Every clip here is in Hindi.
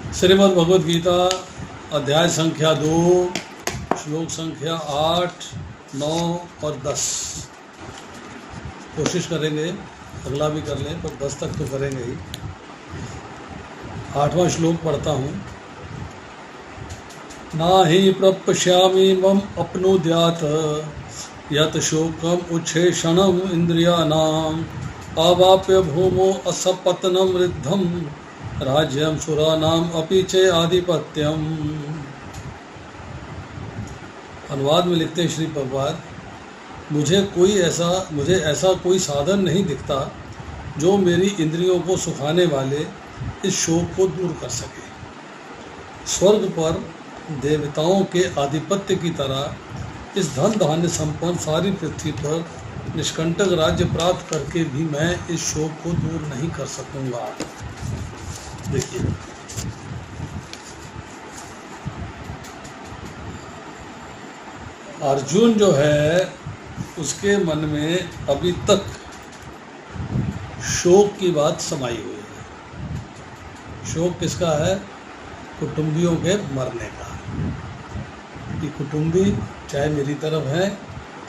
श्रीमद् भगवद गीता अध्याय संख्या 2 श्लोक संख्या 8, 9 और 10। कोशिश करेंगे अगला भी कर लें, पर 10 तक तो करेंगे ही। 8वां श्लोक पढ़ता हूँ। ना ही प्रपश्यामि मम अपनुद्यात् यत् शोकम उच्छेषणम इंद्रियाणाम अवाप्य भूमो असपतनम रिद्धम राज्यम सुरानाम अपि चे आधिपत्यम। अनुवाद में लिखते हैं श्री प्रभुपाद, मुझे ऐसा कोई साधन नहीं दिखता जो मेरी इंद्रियों को सुखाने वाले इस शोक को दूर कर सके। स्वर्ग पर देवताओं के आधिपत्य की तरह इस धन धान्य संपन्न सारी पृथ्वी पर निष्कंटक राज्य प्राप्त करके भी मैं इस शोक को दूर नहीं कर सकूंगा। देखिए, अर्जुन जो है उसके मन में अभी तक शोक की बात समाई हुई है। शोक किसका है? कुटुंबियों के मरने का। कि कुटुंबी चाहे मेरी तरफ है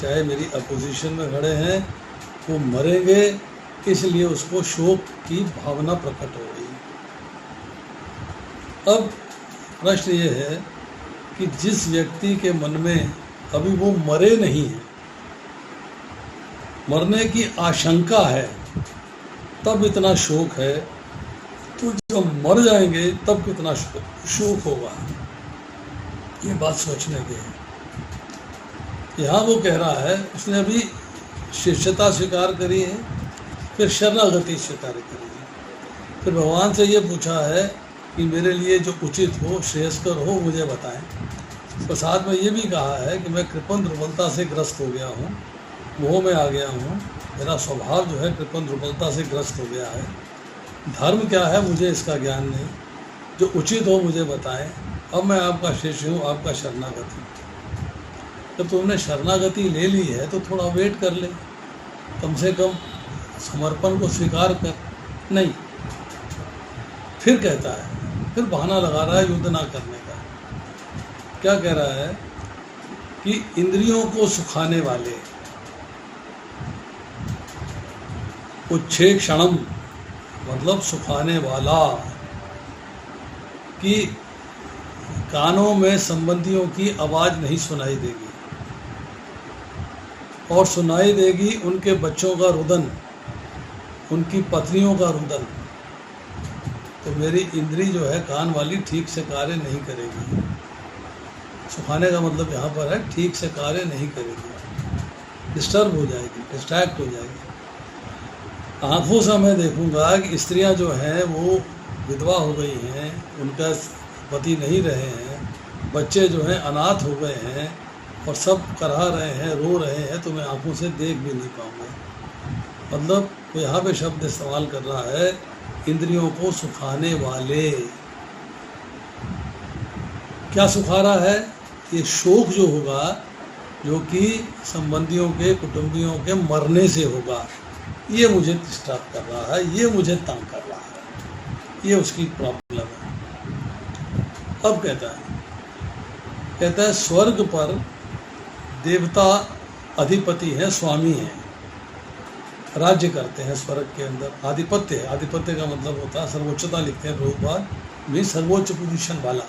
चाहे मेरी अपोजिशन में खड़े हैं, वो मरेंगे, इसलिए उसको शोक की भावना प्रकट हो गई। अब प्रश्न ये है कि जिस व्यक्ति के मन में अभी वो मरे नहीं है, मरने की आशंका है, तब इतना शोक है, तो जब मर जाएंगे तब कितना शोक होगा। ये बात सोचने की है। यहाँ वो कह रहा है, उसने अभी शिष्यता स्वीकार करी है, फिर शरणागति स्वीकार करी है, फिर भगवान से ये पूछा है कि मेरे लिए जो उचित हो, श्रेयस्कर हो, मुझे बताएं। और साथ में ये भी कहा है कि मैं कृपण दुर्बलता से ग्रस्त हो गया हूँ, मोह में आ गया हूँ, मेरा स्वभाव जो है कृपण दुर्बलता से ग्रस्त हो गया है। धर्म क्या है मुझे इसका ज्ञान नहीं, जो उचित हो मुझे बताएं। अब मैं आपका शिष्य हूँ, आपका शरणागति। जब तुमने शरणागति ले ली है तो थोड़ा वेट कर ले, कम से कम समर्पण को स्वीकार कर। नहीं, फिर कहता है, फिर बहाना लगा रहा है युद्ध ना करने का। क्या कह रहा है कि इंद्रियों को सुखाने वाले उच्छेक्षणम मतलब सुखाने वाला, कि कानों में संबंधियों की आवाज़ नहीं सुनाई देगी और सुनाई देगी उनके बच्चों का रुदन, उनकी पत्नियों का रुदन। तो मेरी इंद्री जो है कान वाली ठीक से कार्य नहीं करेगी। सुखाने का मतलब यहाँ पर है ठीक से कार्य नहीं करेगी, डिस्टर्ब हो जाएगी, डिस्ट्रैक्ट हो जाएगी। आँखों से मैं देखूँगा कि स्त्रियाँ जो हैं वो विधवा हो गई हैं, उनका पति नहीं रहे हैं, बच्चे जो हैं अनाथ हो गए हैं और सब कराह रहे हैं, रो रहे हैं, तो मैं आँखों से देख भी नहीं पाऊँगा। मतलब वो यहाँ पे शब्द इस्तेमाल कर रहा है, इंद्रियों को सुखाने वाले। क्या सुखा रहा है? ये शोक जो होगा, जो कि संबंधियों के, कुटुंबियों के मरने से होगा, ये मुझे डिस्टर्ब कर रहा है, ये मुझे तंग कर रहा है, ये उसकी प्रॉब्लम है। अब कहता है स्वर्ग पर देवता अधिपति हैं, स्वामी हैं, राज्य करते हैं स्वर्ग के अंदर। आधिपत्य है, आधिपत्य का मतलब होता है सर्वोच्चता। लिखते हैं प्रभुपाद भी सर्वोच्च पोजीशन वाला।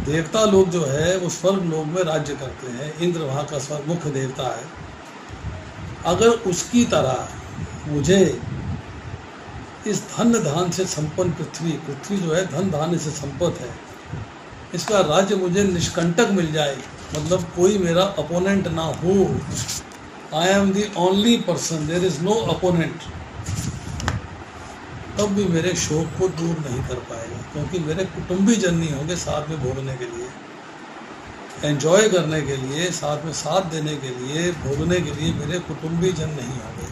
देवता लोग जो है वो स्वर्ग लोग में राज्य करते हैं। इंद्र वहाँ का स्वर्ग मुख्य देवता है। अगर उसकी तरह मुझे इस धन धान से संपन्न पृथ्वी जो है धन धान्य से संपन्न है, इसका राज्य मुझे निष्कंटक मिल जाए, मतलब कोई मेरा अपोनेंट ना हो, I am the only person, there is no opponent, तब भी मेरे शोक को दूर नहीं कर पाएगा, क्योंकि मेरे कुटुंबी जन नहीं होंगे साथ में भोगने के लिए, एंजॉय करने के लिए, साथ में साथ देने के लिए, भोगने के लिए मेरे कुटुंबी जन नहीं होंगे।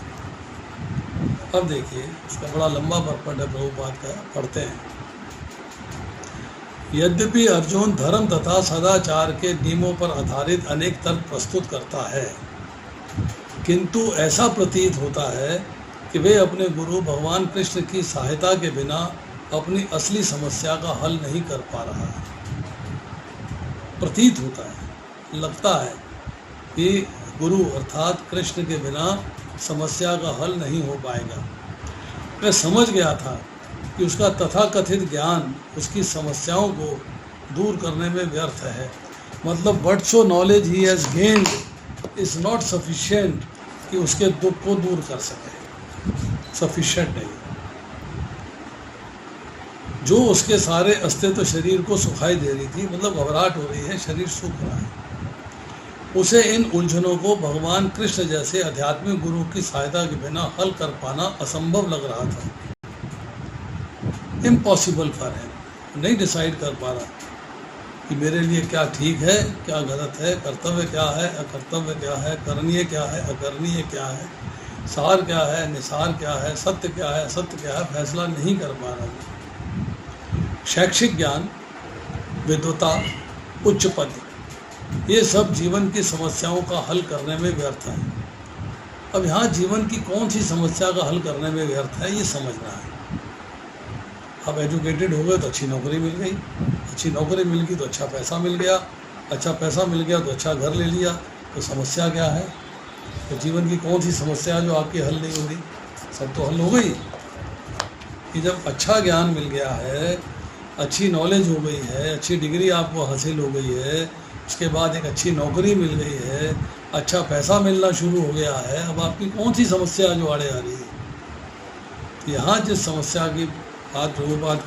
अब देखिए, उसका बड़ा लंबा पर्पट है प्रभुपाद का, पढ़ते हैं। यद्यपि अर्जुन धर्म तथा सदाचार के नियमों पर आधारित अनेक तर्क प्रस्तुत करता है, किंतु ऐसा प्रतीत होता है कि वे अपने गुरु भगवान कृष्ण की सहायता के बिना अपनी असली समस्या का हल नहीं कर पा रहा है। प्रतीत होता है, लगता है कि गुरु अर्थात कृष्ण के बिना समस्या का हल नहीं हो पाएगा। मैं समझ गया था कि उसका तथाकथित ज्ञान उसकी समस्याओं को दूर करने में व्यर्थ है। मतलब what so knowledge he has gained is not sufficient कि उसके दुख को दूर कर सके, सफिशिएंट नहीं। जो उसके सारे अस्तित्व शरीर को सुखाई दे रही थी, मतलब घबराहट हो रही है, शरीर सूख रहा है, उसे इन उलझनों को भगवान कृष्ण जैसे आध्यात्मिक गुरु की सहायता के बिना हल कर पाना असंभव लग रहा था। इम्पॉसिबल फॉर हिम, नहीं डिसाइड कर पा रहा कि मेरे लिए क्या ठीक है, क्या गलत है, कर्तव्य क्या है, अकर्तव्य क्या है, करणीय क्या है, अकरणीय क्या है, सार क्या है, निसार क्या है, सत्य क्या है, असत्य क्या है, फैसला नहीं कर पा रहा। शैक्षिक ज्ञान, विद्वता, उच्च पद, ये सब जीवन की समस्याओं का हल करने में व्यर्थ है। अब यहाँ जीवन की कौन सी समस्या का हल करने में व्यर्थ है, ये समझना है। अब एजुकेटेड हो गए तो अच्छी नौकरी मिल गई, अच्छी नौकरी मिल गई तो अच्छा पैसा मिल गया, अच्छा पैसा मिल गया तो अच्छा घर ले लिया, तो समस्या क्या है? तो जीवन की कौन सी समस्या जो आपकी हल नहीं हो रही? सब तो हल हो गई कि जब अच्छा ज्ञान मिल गया है, अच्छी नॉलेज हो गई है, अच्छी डिग्री आपको हासिल हो गई है, उसके बाद एक अच्छी नौकरी मिल गई है, अच्छा पैसा मिलना शुरू हो गया है, अब आपकी कौन सी समस्या जो आड़े आ रही है? यहाँ जिस समस्या की बात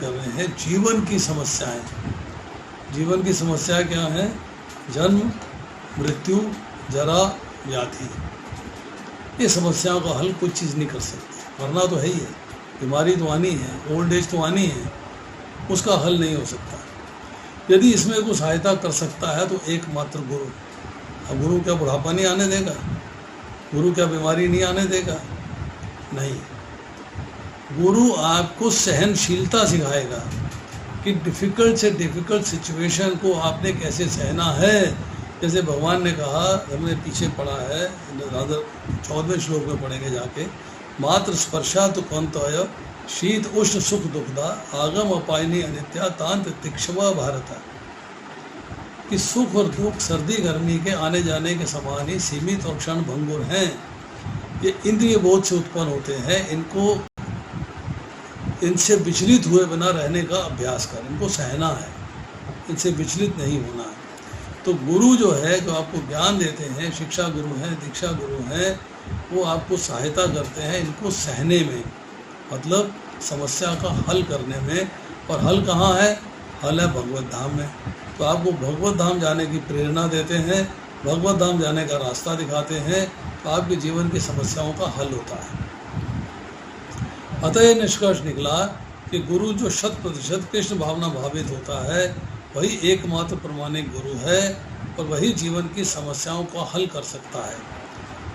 कर रहे हैं, जीवन की समस्याएं। जीवन की समस्या क्या है? जन्म, मृत्यु, जरा, व्याधि। ये समस्याओं का हल कोई चीज़ नहीं कर सकती। मरना तो है ही है, बीमारी तो आनी है, ओल्ड एज तो आनी है, उसका हल नहीं हो सकता। यदि इसमें कोई सहायता कर सकता है तो एकमात्र गुरु। अब गुरु क्या बुढ़ापा नहीं आने देगा? गुरु क्या बीमारी नहीं आने देगा? नहीं। गुरु आपको सहनशीलता सिखाएगा कि डिफ़िकल्ट से डिफ़िकल्ट सिचुएशन को आपने कैसे सहना है। जैसे भगवान ने कहा, हमने पीछे पढ़ा है, राधा 14वें श्लोक में पढ़ेंगे जाके, मात्र स्पर्शा तो कंतय शीत उष्ण सुख दुखदा आगम अपायनी अनित्या तांत तिक्षवा भारत। कि सुख और दुख सर्दी गर्मी के आने जाने के समान ही सीमित और क्षण भंगुर हैं। ये इंद्रिय बोध से उत्पन्न होते हैं, इनसे विचलित हुए बिना रहने का अभ्यास कर, इनको सहना है, इनसे विचलित नहीं होना है। तो गुरु जो है, जो आपको ज्ञान देते हैं, शिक्षा गुरु हैं, दीक्षा गुरु हैं, वो आपको सहायता करते हैं इनको सहने में, मतलब समस्या का हल करने में। और हल कहाँ है? हल है भगवत धाम में। तो आपको भगवत धाम जाने की प्रेरणा देते हैं, भगवत धाम जाने का रास्ता दिखाते हैं, तो आपके जीवन की समस्याओं का हल होता है। अतः यह निष्कर्ष निकला कि गुरु जो 100% कृष्ण भावना भावित होता है, वही एकमात्र प्रमाणिक गुरु है और वही जीवन की समस्याओं को हल कर सकता है।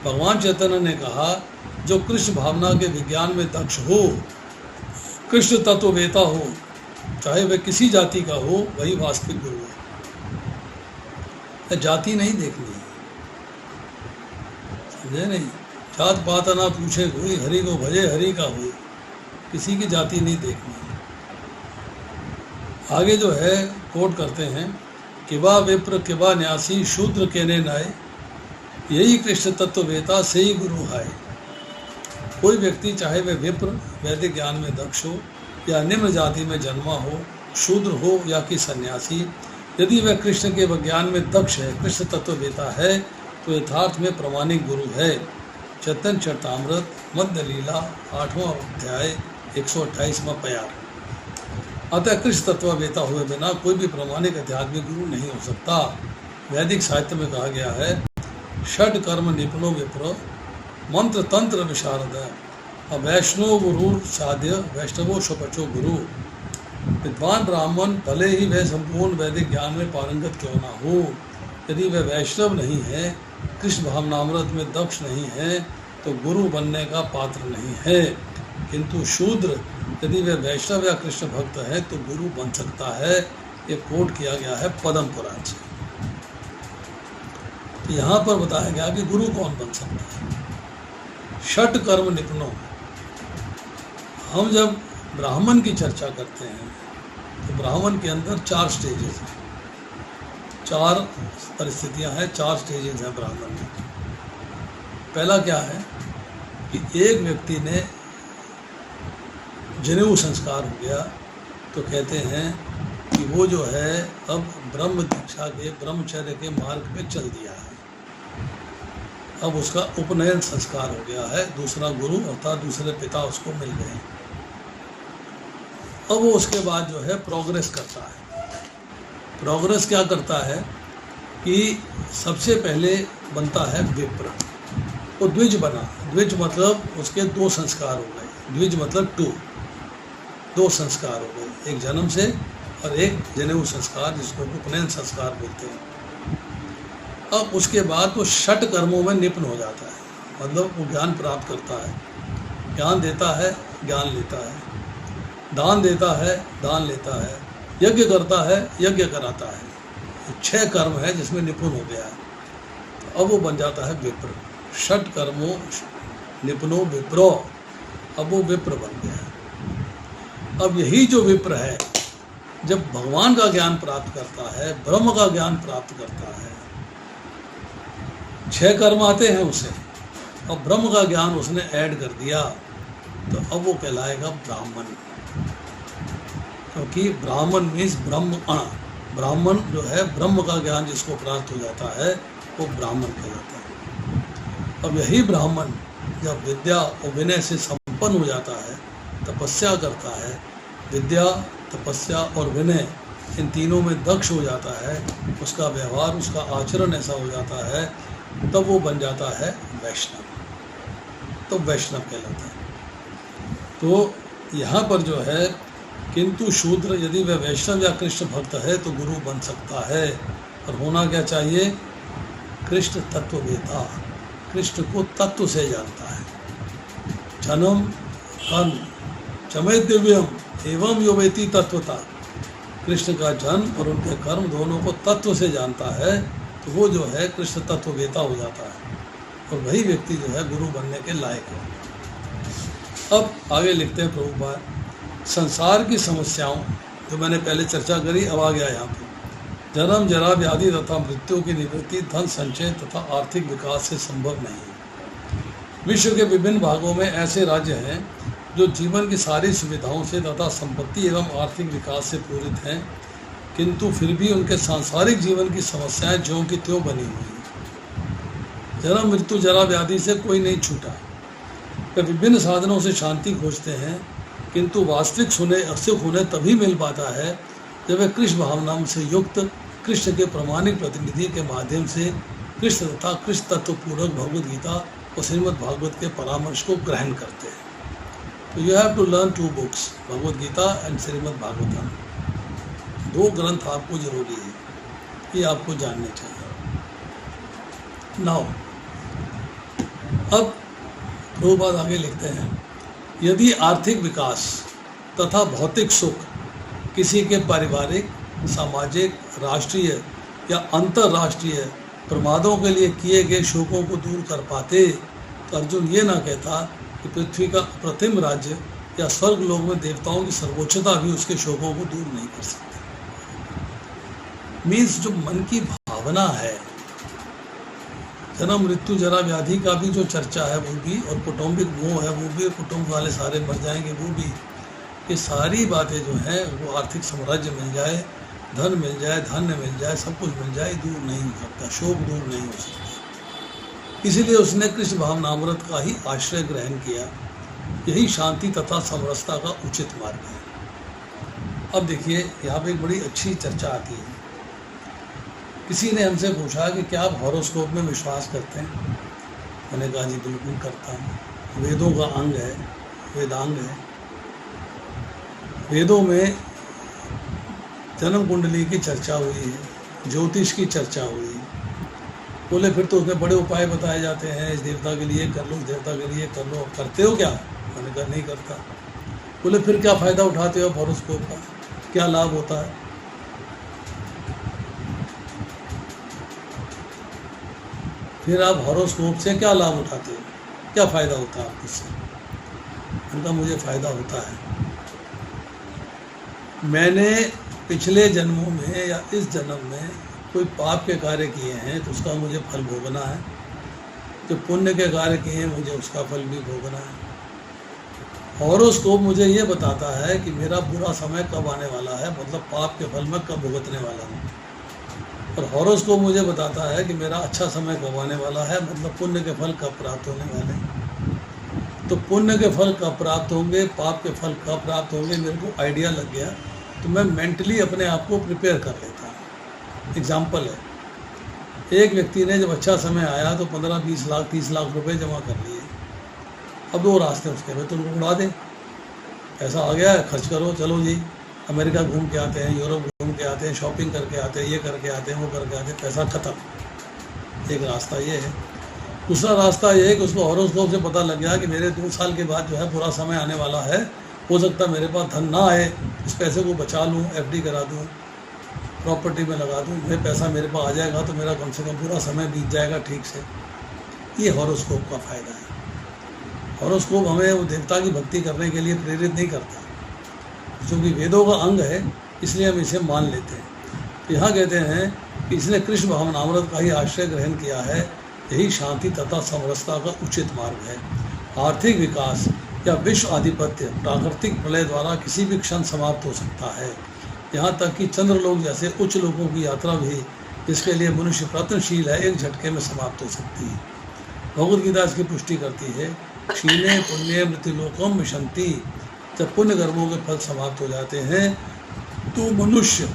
भगवान चैतन्य ने कहा, जो कृष्ण भावना के विज्ञान में दक्ष हो, कृष्ण तत्ववेता हो, चाहे वह किसी जाति का हो, वही वास्तविक गुरु है। जाति नहीं देखनी है, समझे नहीं? जात पात ना पूछे कोई, हरि को भजे हरि का हो, किसी की जाति नहीं देखनी है। आगे जो है कोट करते हैं, किबा विप्र किबा न्यासी शूद्र केने नाय, यही कृष्ण तत्ववेता से ही गुरु है। कोई व्यक्ति चाहे वह विप्र वैदिक ज्ञान में दक्ष हो, या निम्न जाति में जन्मा हो, शूद्र हो या कि सन्यासी, यदि वह कृष्ण के विज्ञान में दक्ष है, कृष्ण तत्ववेता है, तो यथार्थ में प्रमाणिक गुरु है। चैतन्य चरितामृत मध्य लीला 8वां अध्याय 128वां प्यार। अतः कृष्ण तत्ववेता हुए बिना कोई भी प्रमाणिक आध्यात्मिक गुरु नहीं हो सकता। वैदिक साहित्य में कहा गया है, षड कर्म निपुणो विप्र मंत्र तंत्र विशारद वैष्णव गुरु साध्य वैष्णवो स्वपचो गुरु। विद्वान ब्राह्मण भले ही वह संपूर्ण वैदिक ज्ञान में पारंगत क्यों ना हो, यदि वह वैष्णव नहीं है, कृष्ण भावनामृत में दक्ष नहीं है, तो गुरु बनने का पात्र नहीं है। किंतु शूद्र यदि वह वैष्णव या कृष्ण भक्त है तो गुरु बन सकता है। ये कोट किया गया है पद्म पुराण से। तो यहाँ पर बताया गया कि गुरु कौन बन सकता है। षट कर्म निपुणों, हम जब ब्राह्मण की चर्चा करते हैं तो ब्राह्मण के अंदर 4 स्टेजेस हैं, 4 परिस्थितियां हैं, 4 स्टेजेस हैं ब्राह्मण में। पहला क्या है कि एक व्यक्ति ने जनेऊ संस्कार हो गया तो कहते हैं कि वो जो है अब ब्रह्म दीक्षा के, ब्रह्मचर्य के मार्ग पे चल दिया है। अब उसका उपनयन संस्कार हो गया है, दूसरा गुरु अर्थात दूसरे पिता उसको मिल गए। अब वो उसके बाद जो है प्रोग्रेस करता है। प्रोग्रेस क्या करता है कि सबसे पहले बनता है विप्र। वो द्विज बना, द्विज मतलब उसके 2 संस्कार हो गए, द्विज मतलब 2 संस्कार हो गए, एक जन्म से और एक जनेऊ संस्कार जिसको उपनयन संस्कार बोलते हैं। अब उसके बाद वो 6 कर्मों में निपुण हो जाता है, मतलब वो ज्ञान प्राप्त करता है, ज्ञान देता है, ज्ञान लेता है, दान देता है, दान लेता है, यज्ञ करता है, यज्ञ कराता है। 6 कर्म है जिसमें निपुण हो गया है। तो अब वो बन जाता है विप्र। 6 कर्मों निपुणो विप्रो, अब वो विप्र बन गया है। अब यही जो विप्र है जब भगवान का ज्ञान प्राप्त करता है, ब्रह्म का ज्ञान प्राप्त करता है, 6 कर्म आते हैं उसे, और ब्रह्म का ज्ञान उसने ऐड कर दिया तो अब वो कहलाएगा ब्राह्मण। क्योंकि ब्राह्मण मीन्स ब्रह्म, ब्राह्मण जो है ब्रह्म का ज्ञान जिसको प्राप्त हो जाता है वो ब्राह्मण कहलाता है। अब यही ब्राह्मण जब विद्या और विनय से संपन्न हो जाता है, तपस्या करता है, विद्या तपस्या और विनय इन तीनों में दक्ष हो जाता है, उसका व्यवहार उसका आचरण ऐसा हो जाता है, तब वो बन जाता है वैष्णव। तो वैष्णव कहलाता है। तो यहाँ पर जो है किंतु शूद्र यदि वह वैष्णव या कृष्ण भक्त है तो गुरु बन सकता है। और होना क्या चाहिए? कृष्ण तत्ववेता, कृष्ण को तत्व से जानता है। जन्म कर्म चमे दिव्यम एवं यो वेति तत्वता, कृष्ण का जन्म और उनके कर्म दोनों को तत्व से जानता है तो वो जो है कृष्ण तत्ववेता हो जाता है और वही व्यक्ति जो है गुरु बनने के लायक है। अब आगे लिखते हैं प्रभुपाद, संसार की समस्याओं जो मैंने पहले चर्चा करी अब आ गया यहाँ पे। जन्म जरा व्याधि तथा मृत्यु की निवृत्ति धन संचय तथा आर्थिक विकास से संभव नहीं है। विश्व के विभिन्न भागों में ऐसे राज्य हैं जो जीवन की सारी सुविधाओं से तथा संपत्ति एवं आर्थिक विकास से पूरित हैं, किंतु फिर भी उनके सांसारिक जीवन की समस्याएं ज्यों की त्यों बनी हुई हैं। जन्म मृत्यु जरा व्याधि से कोई नहीं छूटा। वे विभिन्न साधनों से शांति खोजते हैं, किंतु वास्तविक सुख उन्हें तभी मिल पाता है जब वे कृष्ण भावनाओं से युक्त कृष्ण के प्रमाणिक प्रतिनिधि के माध्यम से कृष्ण तथा कृष्ण तत्व पूर्वक भगवद गीता और श्रीमद् भागवत के परामर्श को ग्रहण करते हैं। तो you have to learn 2 books, Bhagavad Gita and Srimad Bhagavatam. 2 ग्रंथ आपको जरूरी है, ये आपको जानने चाहिए। नाउ अब 2 बात आगे लिखते हैं, यदि आर्थिक विकास तथा भौतिक सुख किसी के पारिवारिक, सामाजिक, राष्ट्रीय या अंतर्राष्ट्रीय प्रमादों के लिए किए गए शोकों को दूर कर पाते तो अर्जुन ये ना कहता कि पृथ्वी का प्रथम राज्य या स्वर्ग लोक में देवताओं की सर्वोच्चता भी उसके शोकों को दूर नहीं कर सकती। मीन्स जो मन की भावना है, जन्म मृत्यु जरा व्याधि का भी जो चर्चा है वो भी, और कौटुंबिक मोह है वो भी, कुटुंब वाले सारे मर जाएंगे वो भी, ये सारी बातें जो हैं वो आर्थिक साम्राज्य मिल जाए, धन मिल जाए, धान्य मिल जाए, सब कुछ मिल जाए, दूर नहीं हो सकता, शोक दूर नहीं हो सकता। इसीलिए उसने कृष्ण भावनामृत का ही आश्रय ग्रहण किया। यही शांति तथा समरसता का उचित मार्ग है। अब देखिए यहाँ पे एक बड़ी अच्छी चर्चा आती है। किसी ने हमसे पूछा कि क्या आप हॉरोस्कोप में विश्वास करते हैं? मैंने कहा जी बिल्कुल करता हूँ, वेदों का अंग है, वेदांग है। वेदों में जन्म कुंडली की चर्चा हुई है, ज्योतिष की चर्चा हुई है। बोले फिर तो उसमें बड़े उपाय बताए जाते हैं, इस देवता के लिए कर लो, इस देवता के लिए कर लो, करते हो क्या? मैंने कहा नहीं करता। बोले फिर क्या फ़ायदा उठाते हो हॉरोस्कोप का, क्या लाभ होता है? फिर आप हॉरोस्कोप से क्या लाभ उठाते हो, क्या फ़ायदा होता है आपको इससे? उनका मुझे फ़ायदा होता है। मैंने पिछले जन्मों में या इस जन्म में कोई पाप के कार्य किए हैं तो उसका मुझे फल भोगना है, जो पुण्य के कार्य किए हैं मुझे उसका फल भी भोगना है। हॉरोस्कोप मुझे ये बताता है कि मेरा बुरा समय कब आने वाला है, मतलब पाप के फल में कब भुगतने वाला हूँ। और हॉरोस्कोप मुझे बताता है कि मेरा अच्छा समय कब आने वाला है, मतलब पुण्य के फल कब प्राप्त होने वाले हैं। तो पुण्य के फल कब प्राप्त होंगे, पाप के फल कब प्राप्त होंगे, मेरे को आइडिया लग गया तो मैं मेंटली अपने आप को प्रिपेयर कर लेता हूँ। एग्जाम्पल है, एक व्यक्ति ने जब अच्छा समय आया तो 15-20 लाख 30 लाख रुपए जमा कर लिए। अब दो रास्ते उसके में, तो उनको उड़ा दें, पैसा आ गया है खर्च करो, चलो जी अमेरिका घूम के आते हैं, यूरोप घूम के आते हैं, शॉपिंग करके आते हैं, ये करके आते हैं, वो करके आते हैं, पैसा खत्म। एक रास्ता ये है। दूसरा रास्ता ये है कि उसको हॉरोस्कोप से पता लग गया कि मेरे 2 साल के बाद जो है बुरा समय आने वाला है, हो सकता है मेरे पास धन ना आए, उस पैसे को बचा लूँ, FD करा दूँ, प्रॉपर्टी में लगा दूँ, ये पैसा मेरे पास आ जाएगा तो मेरा कम से कम पूरा समय बीत जाएगा ठीक से। ये हॉरोस्कोप का फ़ायदा है। हॉरोस्कोप हमें वो देवता की भक्ति करने के लिए प्रेरित नहीं करता, क्योंकि वेदों का अंग है इसलिए हम इसे मान लेते हैं। तो यहाँ कहते हैं कि इसने कृष्ण भावनामृत का ही आश्रय ग्रहण किया है, यही शांति तथा समरसता का उचित मार्ग है। आर्थिक विकास या विश्व आधिपत्य प्राकृतिक प्रलय द्वारा किसी भी क्षण समाप्त हो सकता है, यहाँ तक कि चंद्रलोक जैसे उच्च लोकों की यात्रा भी, जिसके लिए मनुष्य प्रयत्नशील है, एक झटके में समाप्त हो सकती है। भगवद गीता इसकी पुष्टि करती है, क्षीणे पुण्य मृत्युलोकम विशंति। जब पुण्य कर्मों के फल समाप्त हो जाते हैं तो मनुष्य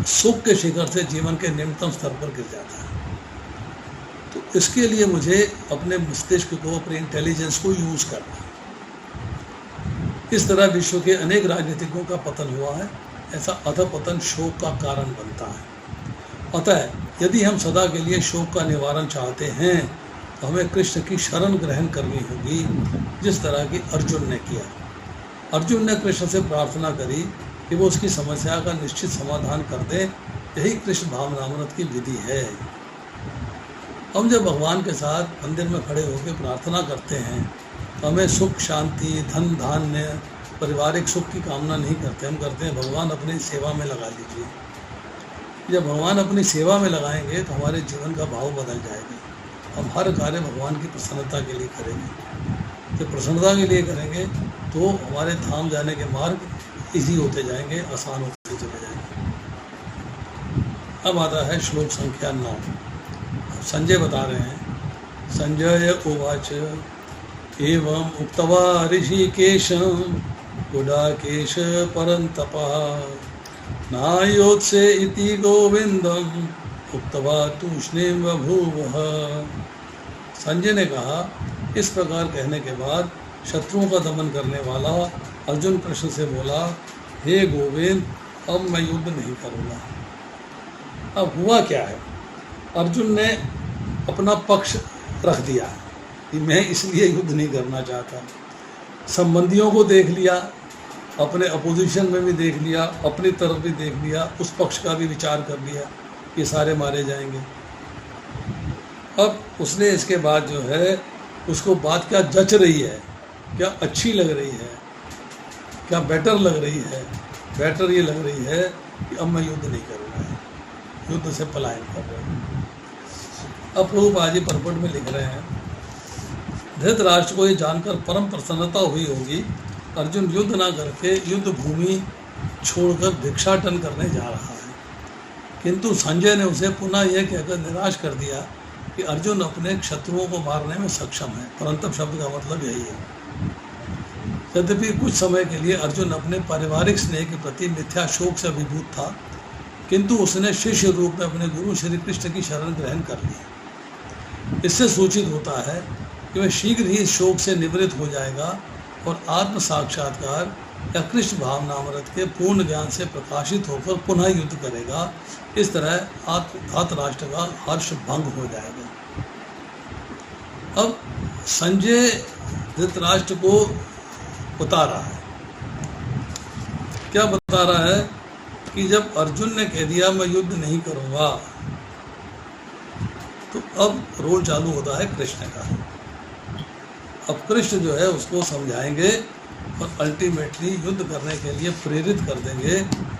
सुख के शिखर से जीवन के निम्नतम स्तर पर गिर जाता है। तो इसके लिए मुझे अपने मस्तिष्क को, अपने इंटेलिजेंस को यूज करना है। इस तरह विश्व के अनेक राजनीतिकों का पतन हुआ है। ऐसा अधपतन शोक का कारण बनता है। अतः यदि हम सदा के लिए शोक का निवारण चाहते हैं तो हमें कृष्ण की शरण ग्रहण करनी होगी, जिस तरह की अर्जुन ने किया। अर्जुन ने कृष्ण से प्रार्थना करी कि वो उसकी समस्या का निश्चित समाधान कर दे। यही कृष्ण भावनामृत की विधि है। हम जब भगवान के साथ मंदिर में खड़े होकर प्रार्थना करते हैं तो हमें सुख, शांति, धन धान्य, पारिवारिक सुख की कामना नहीं करते। हम करते हैं भगवान अपनी सेवा में लगा लीजिए। जब भगवान अपनी सेवा में लगाएंगे तो हमारे जीवन का भाव बदल जाएगा। हम हर कार्य भगवान की प्रसन्नता के लिए करेंगे। जब प्रसन्नता के लिए करेंगे तो हमारे धाम जाने के मार्ग इजी होते जाएंगे, आसान होते चले जाएंगे। अब आता है श्लोक संख्या 9। संजय बता रहे हैं, संजय उवाच एवं उक्त्वा ऋषिकेशं गुडाकेश परन्तपः नायोत्से इति गोविंदम उक्त्वा तूष्णीं बभूवः। संजय ने कहा, इस प्रकार कहने के बाद शत्रुओं का दमन करने वाला अर्जुन कृष्ण से बोला, हे गोविंद, अब मैं युद्ध नहीं करूँगा। अब हुआ क्या है, अर्जुन ने अपना पक्ष रख दिया कि मैं इसलिए युद्ध नहीं करना चाहता। संबंधियों को देख लिया, अपने अपोजिशन में भी देख लिया, अपनी तरफ भी देख लिया, उस पक्ष का भी विचार कर लिया कि सारे मारे जाएंगे। अब उसने इसके बाद जो है उसको बात क्या जच रही है, क्या अच्छी लग रही है, क्या बेटर लग रही है। बेटर ये लग रही है कि अब मैं युद्ध नहीं करूँगा, युद्ध से पलायन कर रहा हूँ। अब प्रभुपाद जी परपट में लिख रहे हैं, धृतराष्ट्र को ये जानकर परम प्रसन्नता हुई होगी, अर्जुन युद्ध ना करके युद्ध भूमि छोड़कर भिक्षाटन करने जा रहा है। किंतु संजय ने उसे पुनः यह कहकर निराश कर दिया कि अर्जुन अपने शत्रुओं को मारने में सक्षम है। परंतप शब्द का मतलब यही है। यद्यपि कुछ समय के लिए अर्जुन अपने पारिवारिक स्नेह के प्रति मिथ्या शोक से अभिभूत था, किंतु उसने शिष्य रूप में अपने गुरु श्री कृष्ण की शरण ग्रहण कर ली। इससे सूचित होता है कि वह शीघ्र ही इस शोक से निवृत्त हो जाएगा और आत्म साक्षात्कार या कृष्ण भावनामृत के पूर्ण ज्ञान से प्रकाशित होकर पुनः युद्ध करेगा। इस तरह धृतराष्ट्र का हर्ष भंग हो जाएगा। अब संजय धृतराष्ट्र को बता रहा है, क्या बता रहा है कि जब अर्जुन ने कह दिया मैं युद्ध नहीं करूँगा, तो अब रोल चालू होता है कृष्ण का। अब कृष्ण जो है उसको समझाएंगे और अल्टीमेटली युद्ध करने के लिए प्रेरित कर देंगे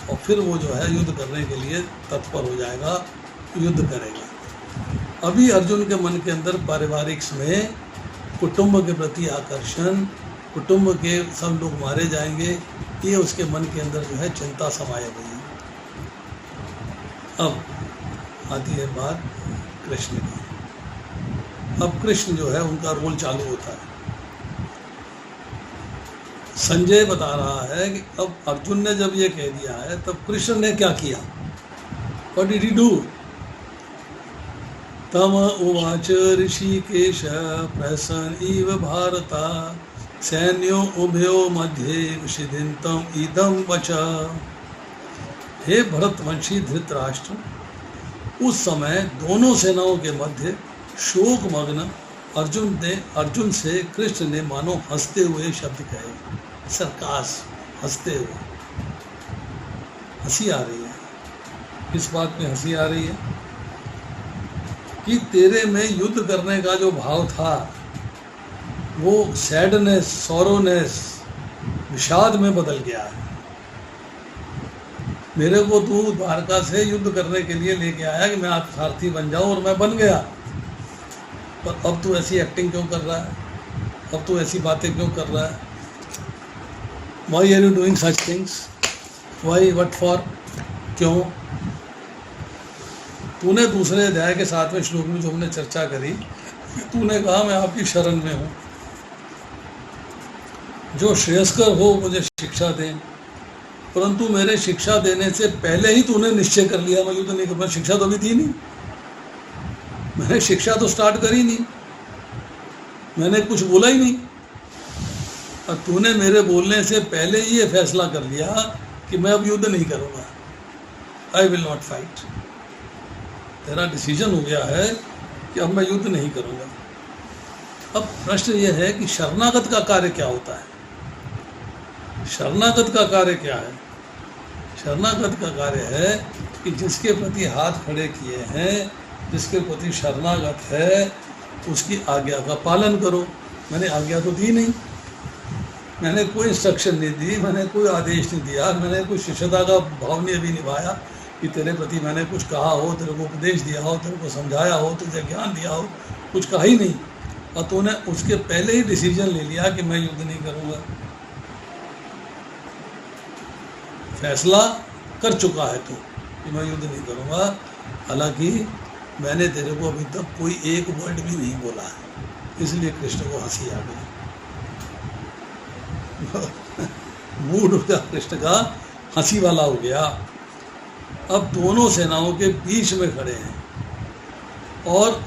और फिर वो जो है युद्ध करने के लिए तत्पर हो जाएगा, युद्ध करेगा। अभी अर्जुन के मन के अंदर पारिवारिक में कुटुंब के प्रति आकर्षण, कुटुंब के सब लोग मारे जाएंगे, ये उसके मन के अंदर जो है चिंता समाये हुई है। अब आती है बात कृष्ण की। अब कृष्ण जो है उनका रोल चालू होता है। संजय बता रहा है कि अब अर्जुन ने जब ये कह दिया है तब कृष्ण ने क्या किया, व्हाट डिड ही डू। तम उवाच ऋषिकेश प्रसन्न इव भारता सैन्यो उभयो मध्ये विषिदिन्तम इदम वचा। हे भरतवंशी धृतराष्ट्र, उस समय दोनों सेनाओं के मध्य शोक मग्न अर्जुन से कृष्ण ने मानो हंसते हुए शब्द कहे, सरकास, हंसते हुए। हंसी आ रही है। किस बात में हंसी आ रही है? कि तेरे में युद्ध करने का जो भाव था वो सैडनेस, सॉरोनेस, विषाद में बदल गया है। मेरे को तू द्वारका से युद्ध करने के लिए लेके आया कि मैं आपका सारथी बन जाऊं और मैं बन गया, पर अब तू ऐसी एक्टिंग क्यों कर रहा है? अब तू ऐसी बातें क्यों कर रहा है? Why are you doing such things? Why? What for? क्यों? तूने दूसरे अध्याय के 7वें श्लोक में जो हमने चर्चा करी, तूने कहा मैं आपकी शरण में हूँ, जो श्रेयस्कर हो मुझे शिक्षा दें, परंतु मेरे शिक्षा देने से पहले ही तूने निश्चय कर लिया मैं युद्ध नहीं करूँगा। शिक्षा तो अभी थी नहीं, मैंने शिक्षा तो स्टार्ट करी नहीं, मैंने कुछ बोला ही नहीं, और तूने मेरे बोलने से पहले ही ये फैसला कर लिया कि मैं अब युद्ध नहीं करूँगा, आई विल नॉट फाइट। तेरा डिसीजन हो गया है कि अब मैं युद्ध नहीं करूँगा। अब प्रश्न ये है कि शरणागत का कार्य क्या होता है? शरणागत का कार्य क्या है? शरणागत का कार्य है कि जिसके प्रति हाथ खड़े किए हैं, जिसके प्रति शरणागत है, उसकी आज्ञा का पालन करो। मैंने आज्ञा तो दी नहीं, मैंने कोई इंस्ट्रक्शन नहीं दी, मैंने कोई आदेश नहीं दिया, मैंने कोई शिष्यता का भाव नहीं अभी निभाया कि तेरे प्रति मैंने कुछ कहा हो, तेरे को उपदेश दिया हो, तेरे को समझाया हो, तुझे ज्ञान दिया हो, कुछ कहा ही नहीं, और तूने उसके पहले ही डिसीजन ले लिया कि मैं युद्ध नहीं करूँगा। फैसला कर चुका है तू कि मैं युद्ध नहीं करूँगा, हालांकि मैंने तेरे को अभी तक कोई एक वर्ड भी नहीं बोला है। इसलिए कृष्ण को हंसी आ गई। मूड उसका कृष्ण का हंसी वाला हो गया। अब दोनों सेनाओं के बीच में खड़े हैं और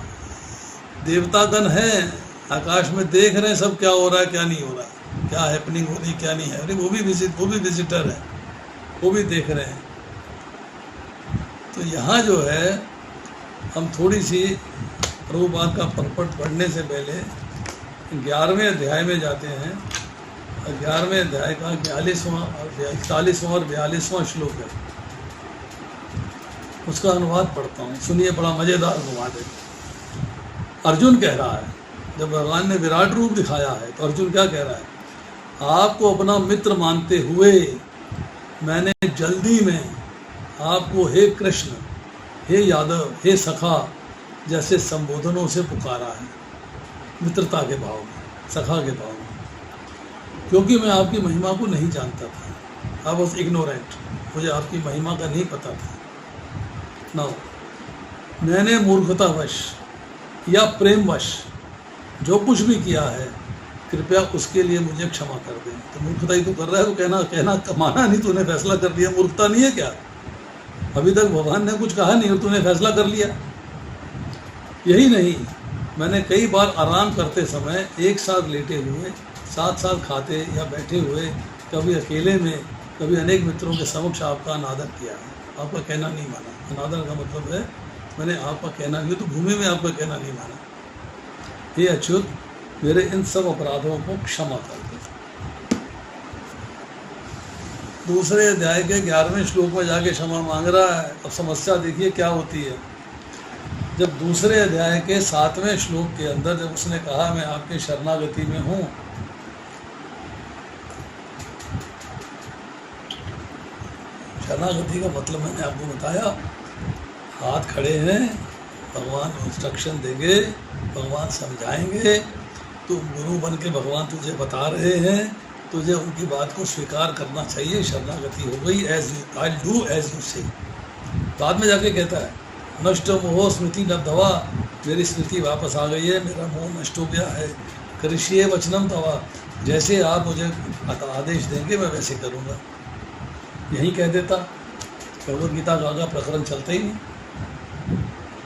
देवतागण हैं, आकाश में देख रहे हैं सब क्या हो रहा है क्या नहीं हो रहा है, क्या हैपनिंग हो रही क्या नहीं है। अरे वो भी विजिटर है, वो भी देख रहे हैं। तो यहाँ जो है हम थोड़ी सी प्रभुपाद का परपट पढ़ने से पहले 11वें अध्याय में जाते हैं। 11वें अध्याय का 41वां और 42वां श्लोक है, उसका अनुवाद पढ़ता हूँ, सुनिए, बड़ा मज़ेदार अनुवाद है। अर्जुन कह रहा है, जब भगवान ने विराट रूप दिखाया है तो अर्जुन क्या कह रहा है? आपको अपना मित्र मानते हुए मैंने जल्दी में आपको हे कृष्ण, हे यादव, हे सखा जैसे संबोधनों से पुकारा है, मित्रता के भाव में, सखा के भाव में, क्योंकि मैं आपकी महिमा को नहीं जानता था। आई वॉज इग्नोरेंट, मुझे आपकी महिमा का नहीं पता था। नाउ मैंने मूर्खतावश या प्रेमवश जो कुछ भी किया है, कृपया उसके लिए मुझे क्षमा कर दें। तो मूर्खता ही तो कर रहा है, तो कहना कमाना नहीं, तूने फैसला कर लिया, मूर्खता नहीं है क्या? अभी तक भगवान ने कुछ कहा नहीं और तूने फैसला कर लिया। यही नहीं, मैंने कई बार आराम करते समय एक साथ लेटे हुए, साथ साथ खाते या बैठे हुए, कभी अकेले में, कभी अनेक मित्रों के समक्ष आपका अनादर किया है। आपका कहना नहीं माना। अनादर का मतलब है मैंने आपका कहना, ये तो भूमि में आपका कहना नहीं माना। हे अच्युत, मेरे इन सब अपराधों को क्षमा कर दो। दूसरे अध्याय के 11वें श्लोक में जाके क्षमा मांग रहा है। अब समस्या देखिए क्या होती है। जब दूसरे अध्याय के 7वें श्लोक के अंदर जब उसने कहा मैं आपके शरणागति में हूँ, शरणागति का मतलब मैंने आपको बताया, हाथ खड़े हैं, भगवान इंस्ट्रक्शन देंगे, भगवान समझाएंगे, तुम गुरु बन के भगवान तुझे बता रहे हैं, तुझे उनकी बात को स्वीकार करना चाहिए। शरणागति हो गई, as you I do as you say. बाद में जाके कहता है नष्ट मोह स्मृति लब्धवा, मेरी स्मृति वापस आ गई है, मेरा मोह नष्ट हो गया है। करिष्ये वचनम तवा, जैसे आप मुझे आदेश देंगे मैं वैसे करूँगा। यही कह देता, भगवद गीता का आगा प्रकरण चलते ही नहीं।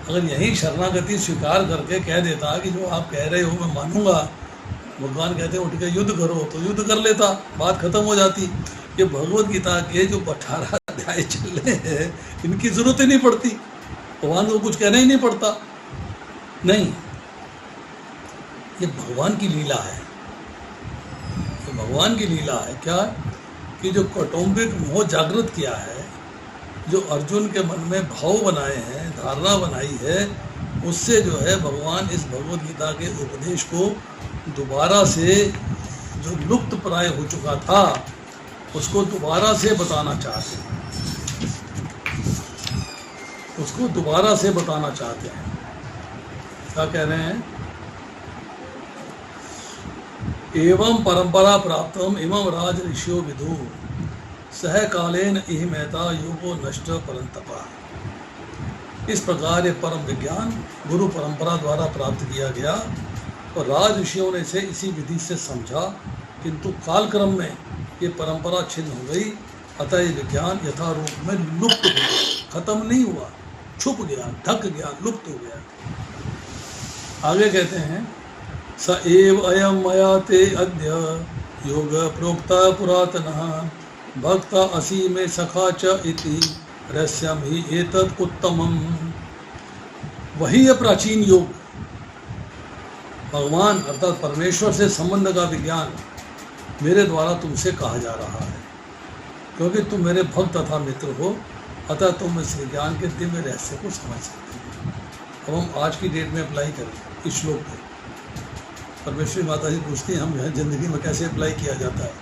अगर यही शरणागति स्वीकार करके कह देता कि जो आप कह रहे हो मैं मानूंगा, भगवान कहते हैं उठ के युद्ध करो, तो युद्ध कर लेता, बात खत्म हो जाती। ये भगवद गीता के जो 18 अध्याय चल रहे हैं, इनकी जरूरत ही नहीं पड़ती, भगवान को कुछ कहना ही नहीं पड़ता। नहीं, ये भगवान की लीला है, ये भगवान की लीला है। क्या कि जो कौटुंबिक मोह जागृत किया है, जो अर्जुन के मन में भाव बनाए हैं, धारणा बनाई है, उससे जो है भगवान इस भगवद गीता के उपदेश को दोबारा से, जो लुप्त प्राय हो चुका था, उसको दोबारा से बताना चाहते हैं, उसको दोबारा से बताना चाहते हैं। क्या कह रहे हैं? एवं परंपरा प्राप्तम इमं राज ऋषियो विदु सह कालेन इह महता योगो नष्ट परंतपा। इस प्रकार ये परम विज्ञान गुरु परंपरा द्वारा प्राप्त किया गया और राज ऋषियों ने इसे इसी विधि से समझा, किंतु कालक्रम में ये परंपरा छिन्न हो गई। अतः ये विज्ञान यथारूप में लुप्त हो गया, खत्म नहीं हुआ, छुप गया, ढक गया, लुप्त हो गया। आगे कहते हैं स एव अयम मया ते अद्य योग प्रोक्ता पुरातनः भक्त असी में सखा च इति रहस्यम ही एतत् उत्तमम। वही है प्राचीन योग, भगवान अर्थात परमेश्वर से संबंध का विज्ञान मेरे द्वारा तुमसे कहा जा रहा है, क्योंकि तुम मेरे भक्त तथा मित्र हो, अतः तुम इस विज्ञान के दिव्य रहस्य को समझ सकते हो। अब हम आज की डेट में अप्लाई करें इस श्लोक को। परमेश्वरी माता जी पूछती हैं हम जो है जिंदगी में कैसे अप्लाई किया जाता है,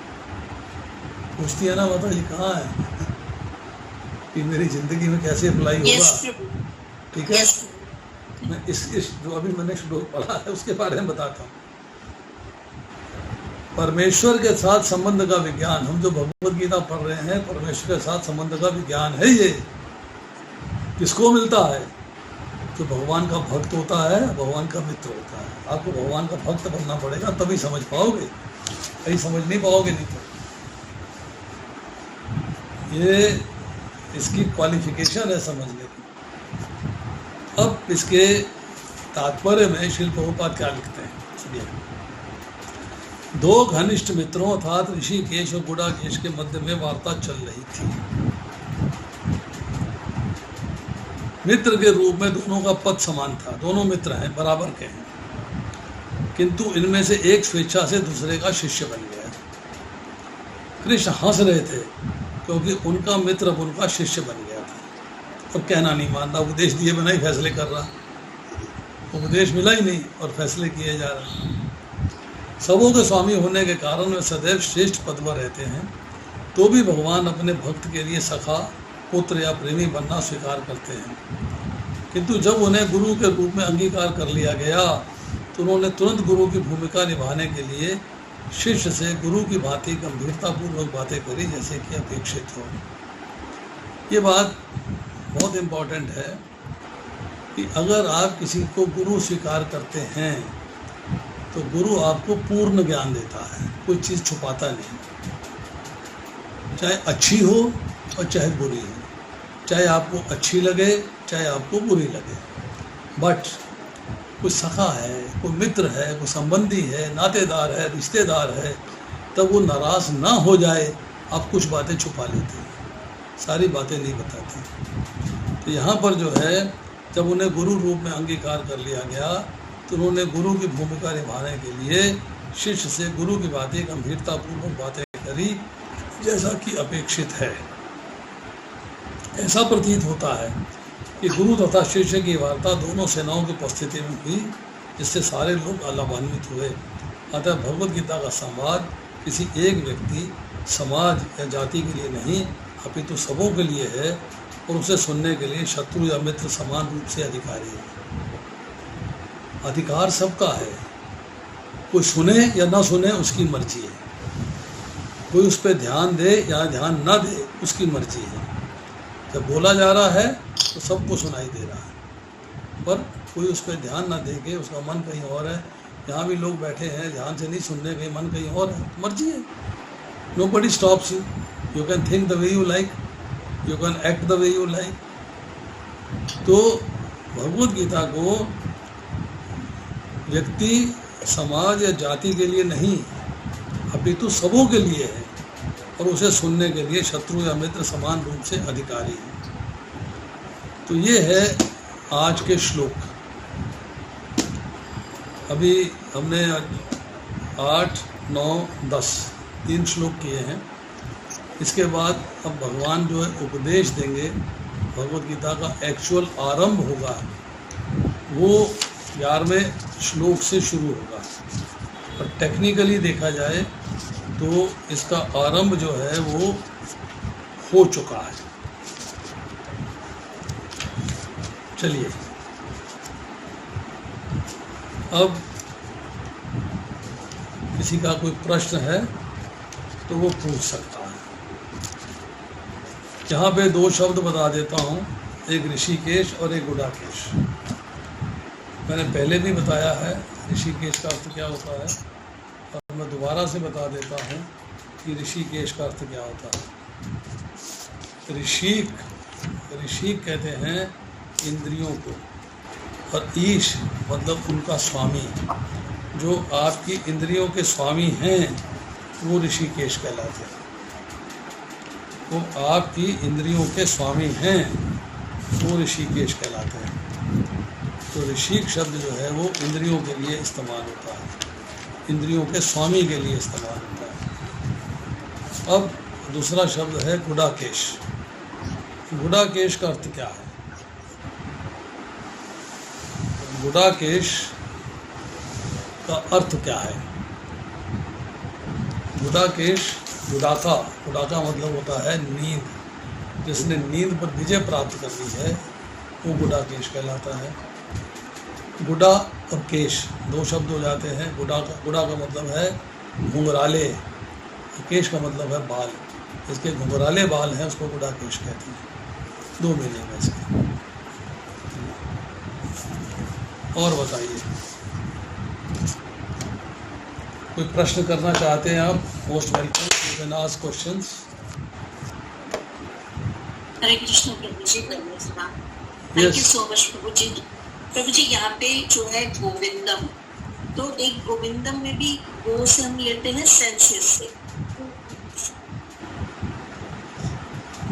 पूछती है ना माता जी कहाँ है कि मेरी जिंदगी में कैसे अप्लाई होगा। ठीक है, मैं इस जो अभी मैंने श्लोक पढ़ा है उसके बारे में बताता हूँ। परमेश्वर के साथ संबंध का विज्ञान, हम जो भगवद गीता पढ़ रहे हैं, परमेश्वर के साथ संबंध का विज्ञान है। ये किसको मिलता है? जो भगवान का भक्त होता है, भगवान का मित्र होता है। आपको भगवान का भक्त बनना पड़ेगा, तभी समझ पाओगे, कहीं समझ नहीं पाओगे नहीं तो। ये इसकी क्वालिफिकेशन है समझने की। अब इसके तात्पर्य में श्रील प्रभुपाद क्या लिखते हैं सुनिए। दो घनिष्ठ मित्रों अर्थात ऋषिकेश और गुड़ाकेश के मध्य में वार्ता चल रही थी। मित्र के रूप में दोनों का पद समान था, दोनों मित्र हैं, बराबर के हैं, किंतु इनमें से एक स्वेच्छा से दूसरे का शिष्य बन गया। कृष्ण हंस रहे थे क्योंकि उनका मित्र अब उनका शिष्य बन गया था। अब कहना नहीं मानता, उपदेश दिए बिना ही फैसले कर रहा, उपदेश मिला ही नहीं और फैसले किए जा रहे। सबों के स्वामी होने के कारण वे सदैव श्रेष्ठ पद पर रहते हैं, तो भी भगवान अपने भक्त के लिए सखा, पुत्र या प्रेमी बनना स्वीकार करते हैं। किंतु जब उन्हें गुरु के रूप में अंगीकार कर लिया गया तो उन्होंने तुरंत गुरु की भूमिका निभाने के लिए शिष्य से गुरु की भांति गंभीरतापूर्वक बातें करी, जैसे कि अपेक्षित हो। ये बात बहुत इम्पोर्टेंट है कि अगर आप किसी को गुरु स्वीकार करते हैं तो गुरु आपको पूर्ण ज्ञान देता है, कोई चीज़ छुपाता नहीं, चाहे अच्छी हो और चाहे बुरी हो, चाहे आपको अच्छी लगे चाहे आपको बुरी लगे। बट कोई सखा है, कोई मित्र है, कोई संबंधी है, नातेदार है, रिश्तेदार है, तब वो नाराज़ ना हो जाए। आप कुछ बातें छुपा लेते हैं, सारी बातें नहीं बताते। तो यहाँ पर जो है जब उन्हें गुरु रूप में अंगीकार कर लिया गया तो उन्होंने गुरु की भूमिका निभाने के लिए शिष्य से गुरु की बातें गंभीरतापूर्वक बातें करी, जैसा कि अपेक्षित है। ऐसा प्रतीत होता है कि गुरु तथा शिष्य की वार्ता दोनों सेनाओं की उपस्थिति में हुई, जिससे सारे लोग लाभान्वित हुए। अतः भगवद गीता का संवाद किसी एक व्यक्ति, समाज या जाति के लिए नहीं, अपितु सबों के लिए है और उसे सुनने के लिए शत्रु या मित्र समान रूप से अधिकारी है। अधिकार सबका है, कोई सुने या ना सुने उसकी मर्जी है, कोई उस पर ध्यान दे या ध्यान ना दे उसकी मर्जी है। जब बोला जा रहा है तो सबको सुनाई दे रहा है, पर कोई उस पर ध्यान ना दे के उसका मन कहीं और है। यहाँ भी लोग बैठे हैं ध्यान से नहीं सुनने के, मन कहीं और है, मर्जी है। Nobody stops you. You can think the way you like, you can act the way you like. तो भगवत गीता को व्यक्ति, समाज या जाति के लिए नहीं अपितु सबों के लिए है और उसे सुनने के लिए शत्रु या मित्र समान रूप से अधिकारी है। तो ये है आज के श्लोक। अभी हमने 8, 9, 10 3 श्लोक किए हैं। इसके बाद अब भगवान जो है उपदेश देंगे, भगवत गीता का एक्चुअल आरंभ होगा, वो 11वें श्लोक से शुरू होगा। और टेक्निकली देखा जाए तो इसका आरंभ जो है वो हो चुका है। चलिए अब किसी का कोई प्रश्न है तो वो पूछ सकता है। यहाँ पे 2 शब्द बता देता हूँ, एक ऋषिकेश और एक गुडाकेश। मैंने पहले भी बताया है ऋषिकेश का अर्थ क्या होता है, और मैं दोबारा से बता देता हूँ कि ऋषिकेश का अर्थ क्या होता है। ऋषिक कहते हैं इंद्रियों को, और ईश मतलब उनका स्वामी। जो आपकी इंद्रियों के स्वामी हैं वो ऋषिकेश कहलाते हैं। वो आपकी इंद्रियों के स्वामी हैं वो ऋषिकेश कहलाते हैं। तो ऋषिक शब्द जो है वो इंद्रियों के लिए इस्तेमाल होता है, इंद्रियों के स्वामी के लिए इस्तेमाल होता है। अब दूसरा शब्द है गुडाकेश। गुडाकेश का अर्थ क्या है? गुडाकेश का अर्थ क्या है? गुडाकेश, गुडाका मतलब होता है नींद। जिसने नींद पर विजय प्राप्त करनी है वो गुडाकेश कहलाता है। गुडा और केश 2 शब्द हो जाते हैं। गुडा का मतलब है घुंघराले, केश का मतलब है बाल। इसके घुंघराले बाल हैं उसको गुडाकेश कहते हैं। 2 मीनिंग है इसके। और बताइए, कोई प्रश्न करना चाहते हैं आप? Most welcome, you can ask questions. Hare Krishna Prabhu ji, thank you so much Prabhu ji. Prabhu ji यहाँ पे जो है गोविंदम, तो एक गोविंदम में भी गो से हम लेते हैं सेंसेस से।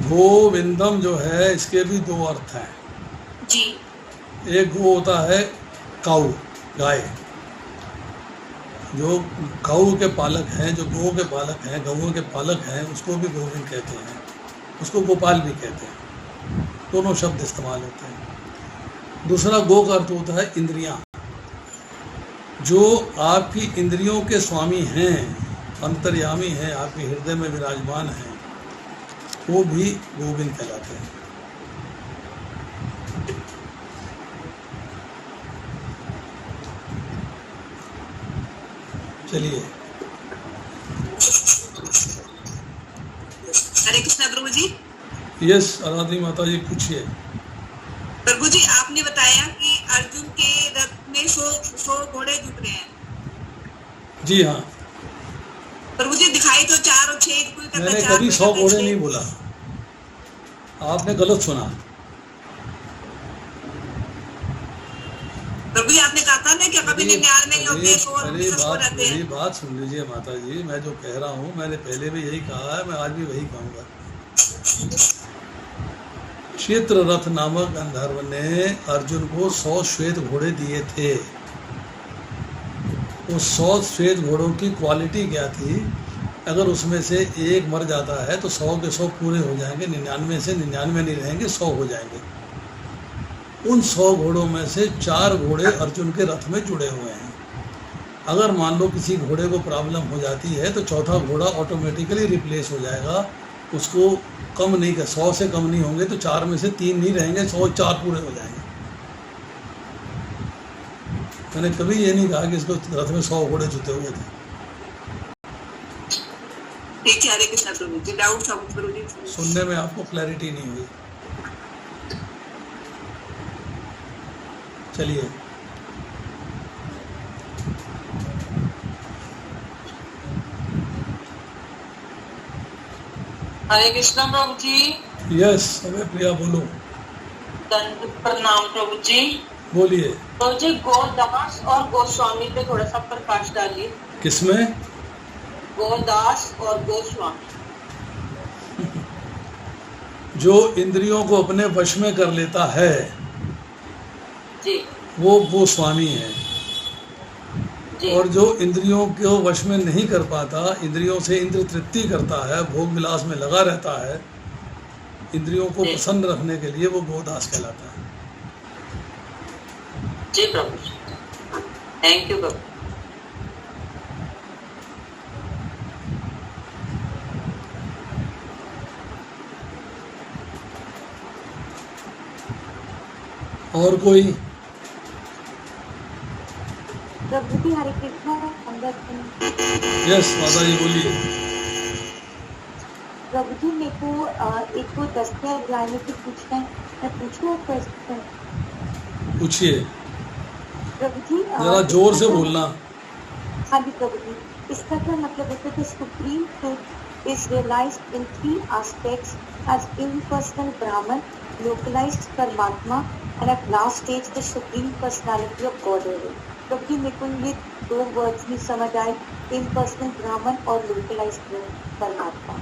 गोविंदम जो है इसके भी 2 अर्थ हैं जी। एक गो होता है काऊ, गाय। जो काऊ के पालक हैं, जो गौ के पालक हैं, गौओं के पालक हैं, उसको भी गोविंद कहते हैं, उसको गोपाल भी कहते हैं। दोनों शब्द इस्तेमाल होते हैं। दूसरा गो का अर्थ होता है इंद्रियां। जो आपकी इंद्रियों के स्वामी हैं, अंतर्यामी हैं, आपके हृदय में विराजमान हैं, वो भी गोविंद कहलाते हैं। चलिए, हरे कृष्णा प्रभु जी। यस आराधनी माता जी, पूछिए। प्रभु जी आपने बताया कि अर्जुन के रथ में 100 घोड़े जुट रहे हैं। जी हाँ प्रभु जी, दिखाई तो 4 और 6 कोई करता। मैंने कभी 100 घोड़े नहीं बोला, आपने गलत सुना। प्रभु जी आपने कहा था ना कि कभी 99 लोग 100 और 20 हो जाते हैं। मेरी बात सुन लीजिए माता जी, मैं जो कह रहा हूँ मैंने पहले भी यही कहा है, मैं आज भी वही कहूँगा। चित्ररथ नामक गंधर्व ने अर्जुन को 100 श्वेत घोड़े दिए थे। उस 100 श्वेत घोड़ों की क्वालिटी क्या थी? अगर उसमें से एक मर जाता है तो 100 के 100 पूरे हो जाएंगे, 99 से 99 नहीं रहेंगे, 100 हो जाएंगे। उन 100 घोड़ों में से 4 घोड़े अर्जुन के रथ में जुड़े हुए हैं। अगर मान लो किसी घोड़े को प्रॉब्लम हो जाती है तो चौथा घोड़ा ऑटोमेटिकली रिप्लेस हो जाएगा, उसको कम नहीं कर, 100 से कम नहीं होंगे तो 4 में से 3 नहीं रहेंगे, 104 पूरे हो जाएंगे। मैंने कभी ये नहीं कहा कि इसको रथ में 100 घोड़े जुते हुए थे। हरे कृष्णा प्रभु जी, डाउट था प्रभु जी। सुनने में आपको क्लैरिटी नहीं हुई। चलिए, हरे कृष्णा प्रभु जी। यस, हमें प्रिया बोलो। दंड प्रणाम प्रभु जी। बोलिए। प्रभु जी, गोदास और गोस्वामी पे थोड़ा सा प्रकाश डालिए। किसमें? गोदास और गोस्वामी। जो इंद्रियों को अपने वश में कर लेता है जी वो गोस्वामी है, जी। और जो इंद्रियों को वश में नहीं कर पाता, इंद्रियों से इंद्र तृप्ति करता है, भोग विलास में लगा रहता है, इंद्रियों को जी। प्रसन्न रखने के लिए, वो गोदास कहलाता है। जी प्रभु जी, थैंक यू प्रभु। और कोई? प्रभु जी हरे कृष्णा। यस माता जी बोलिए। प्रभु जी मेरे को एक को 10वें अध्याय में से पूछना है, मैं पूछूं क्वेश्चन? पूछिए, प्रभु जी जरा जोर से बोलना। हाँ जी प्रभु जी, इसका क्या मतलब है कि supreme truth is realized in 3 aspects as impersonal Brahman, localized Paramatma and at last stage the supreme personality of God. Prabhu ji मेरे को ये 2 वर्ड्स नहीं समझ आए, इम्पर्सनल ब्राह्मण और लोकलाइज्ड परमात्मा।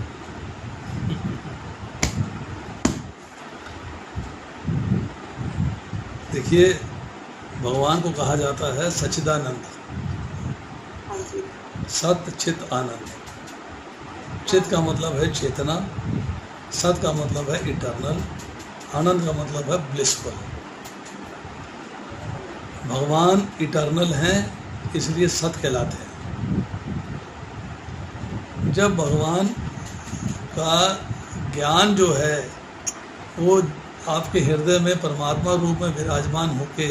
देखिए, भगवान को कहा जाता है सच्चिदानंद, हाँ जी सत चित आनंद। चित का मतलब है चेतना, सत का मतलब है इटर्नल, आनंद का मतलब है ब्लिसफुल। भगवान इटर्नल हैं, इसलिए सत कहलाते हैं। जब भगवान का ज्ञान जो है वो आपके हृदय में परमात्मा रूप में विराजमान होके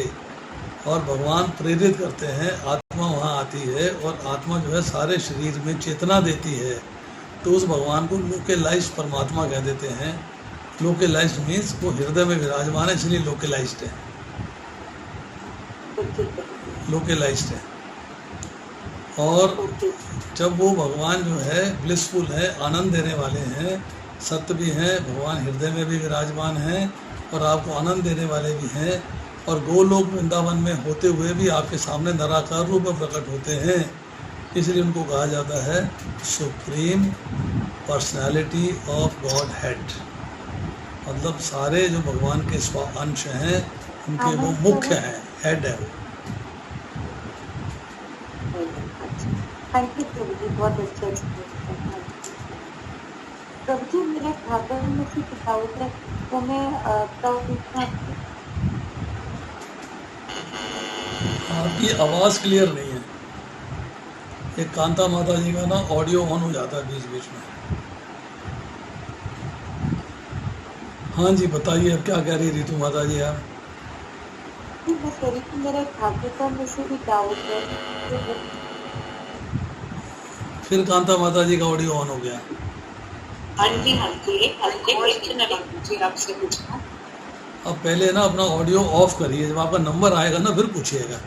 और भगवान प्रेरित करते हैं, आत्मा वहाँ आती है और आत्मा जो है सारे शरीर में चेतना देती है, तो उस भगवान को लोकेलाइज्ड परमात्मा कह देते हैं। लोकेलाइज्ड मीन्स वो हृदय में विराजमान है, इसलिए लोकेलाइज्ड है, लोकेलाइज्ड है। और जब वो भगवान जो है ब्लिसफुल है, आनंद देने वाले हैं, सत्य भी हैं, भगवान हृदय में भी विराजमान हैं और आपको आनंद देने वाले भी हैं, और गोलोक वृंदावन में होते हुए भी आपके सामने निराकार रूप में प्रकट होते हैं, इसलिए उनको कहा जाता है supreme personality of God head. मतलब सारे जो भगवान के अंश हैं उनके वो मुख्य हैं, हेड है। थैंक यू प्रभु जी, बहुत अच्छा एक्सप्लेन। प्रभु जी मेरे खाते में से डाउट है, तो मैं कब पूछना? आपकी आवाज़ क्लियर नहीं है। एक कांता माता जी का ना ऑडियो ऑन हो जाता है बीच बीच में। हाँ जी बताइए, अब क्या कह रही रितु माता जी आप? मैं कह रही थी मेरे खाते में से भी डाउट है। फिर कांता माता जी का ऑडियो ऑन हो गया। हाँ जी हाँ जी, एक क्वेश्चन है प्रभु जी आपसे पूछना। अब पहले ना अपना ऑडियो ऑफ करिए, जब आपका नंबर आएगा ना फिर पूछिएगा।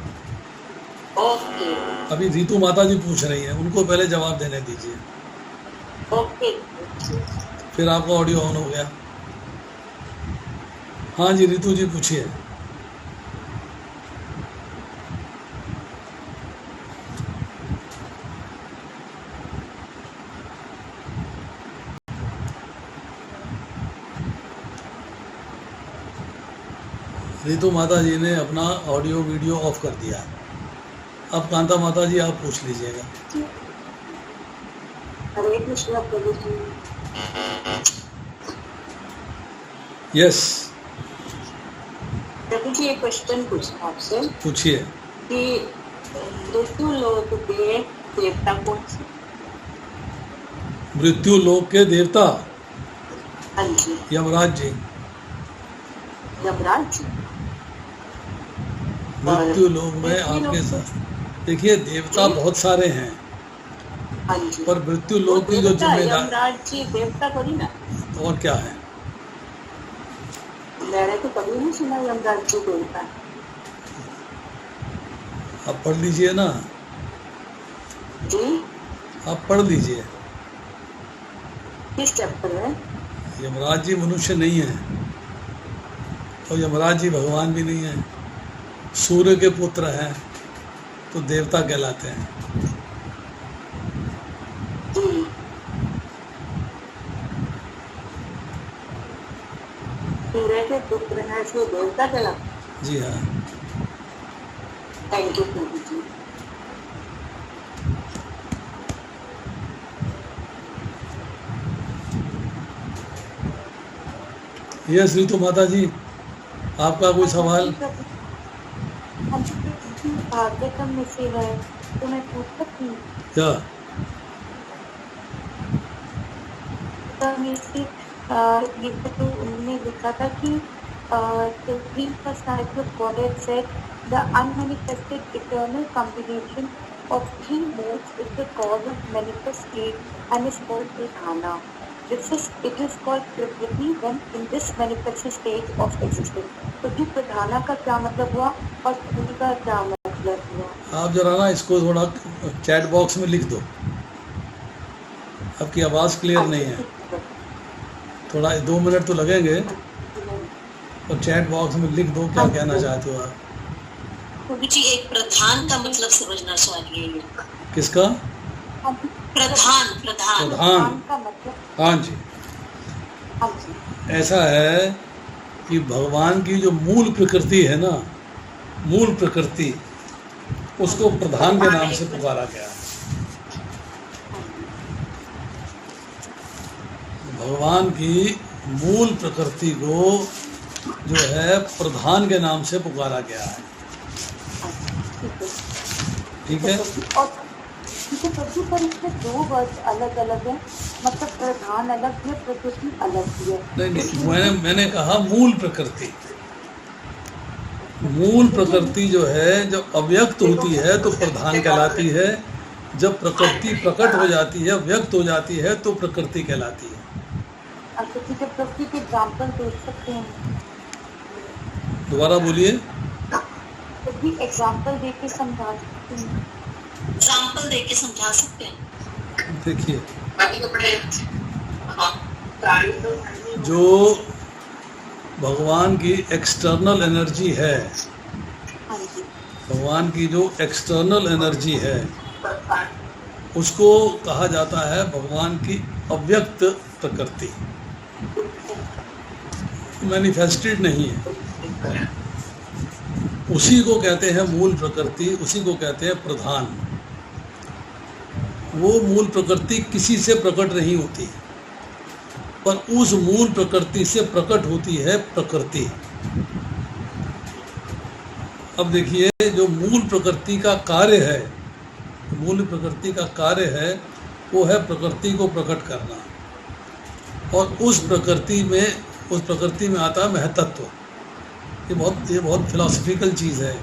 ओके अभी रितु माता जी पूछ रही हैं, उनको पहले जवाब देने दीजिए। ओके। फिर आपका ऑडियो ऑन हो गया। हाँ जी रितु जी पूछिए। रितु माता जी ने अपना ऑडियो वीडियो ऑफ कर दिया। अब कांता माता जी आप पूछ लीजिएगा। हरे कृष्ण प्रभु जी। यस प्रभु जी एक क्वेश्चन पूछना आपसे पूछिए। कि मृत्यु लोक के देवता कौन से? मृत्यु लोक के देवता? हाँ जी, यमराज जी, यमराज जी। मृत्यु लोक में मृत्यु आपके लोक साथ। देखिए देवता बहुत सारे हैं, हाँ जी, पर मृत्यु वो लोक की जो देवता, जिम्मेदार यमराज जी देवता थोड़ी ना। और क्या है, मैंने तो कभी नहीं सुना यमराज जी देवता है। आप पढ़ लीजिए ना, जी, आप पढ़ लीजिए। किस चैप्टर में? यमराज जी मनुष्य नहीं है और यमराज जी भगवान भी नहीं है, सूर्य के पुत्र हैं तो देवता कहलाते हैं। जी, सूर्य के पुत्र हैं इसलिए देवता कहलाते। जी हाँ, थैंक यू प्रभु जी। ये श्रीतु माता जी, आपका कोई सवाल? हम भागवतम में से है तो मैं पूछ सकती हूँ? क्या? में से ये तो उन्होंने लिखा था कि the three personalities of Godhead said the unmanifested eternal combination of three modes is the cause of manifest state and is called Pradhana. It is called Prakriti when in this manifest state of existence. तो जो प्रधाना का क्या मतलब हुआ और पूरी का क्या मतलब हुआ? आप जरा ना इसको थोड़ा चैट बॉक्स में लिख दो, आपकी आवाज़ क्लियर नहीं है, थोड़ा 2 मिनट तो लगेंगे, और चैट बॉक्स में लिख दो क्या कहना चाहते हो आप। प्रभु जी एक प्रधान का मतलब समझना चाहिए। किसका? प्रधान, प्रधान, प्रधान का मतलब? हाँ जी, हाँ जी, ऐसा है कि भगवान की जो मूल प्रकृति है ना, मूल प्रकृति, उसको प्रधान के नाम से पुकारा गया है। भगवान की मूल प्रकृति को जो है प्रधान के नाम से पुकारा गया है। ठीक है? और ठीक है प्रभु, पर इसमें 2 वर्ड अलग अलग है, मतलब प्रधान अलग है, प्रकृति अलग है। नहीं, मैंने कहा मूल प्रकृति। मूल प्रकृति जो है, जब अव्यक्त होती है तो प्रधान कहलाती है, जब प्रकृति प्रकट हो जाती है, व्यक्त हो जाती है, तो प्रकृति कहलाती है। अच्छा ठीक है, प्रकृति के एग्जाम्पल दे सकते हैं? दोबारा बोलिए। भी एग्जाम्पल दे के समझा सकते हैं? एग्जाम्पल दे के समझा सकते हैं। देखिए, जो भगवान की एक्सटर्नल एनर्जी है, हाँ जी, भगवान की जो एक्सटर्नल एनर्जी है, उसको कहा जाता है भगवान की अव्यक्त प्रकृति, मैनिफेस्टेड नहीं है। उसी को कहते हैं मूल प्रकृति, उसी को कहते हैं प्रधान। वो मूल प्रकृति किसी से प्रकट नहीं होती, पर उस मूल प्रकृति से प्रकट होती है प्रकृति। अब देखिए, जो मूल प्रकृति का कार्य है, मूल प्रकृति का कार्य है वो है प्रकृति को प्रकट करना, और उस प्रकृति में आता है महतत्व। ये बहुत फिलॉसफिकल चीज़ है।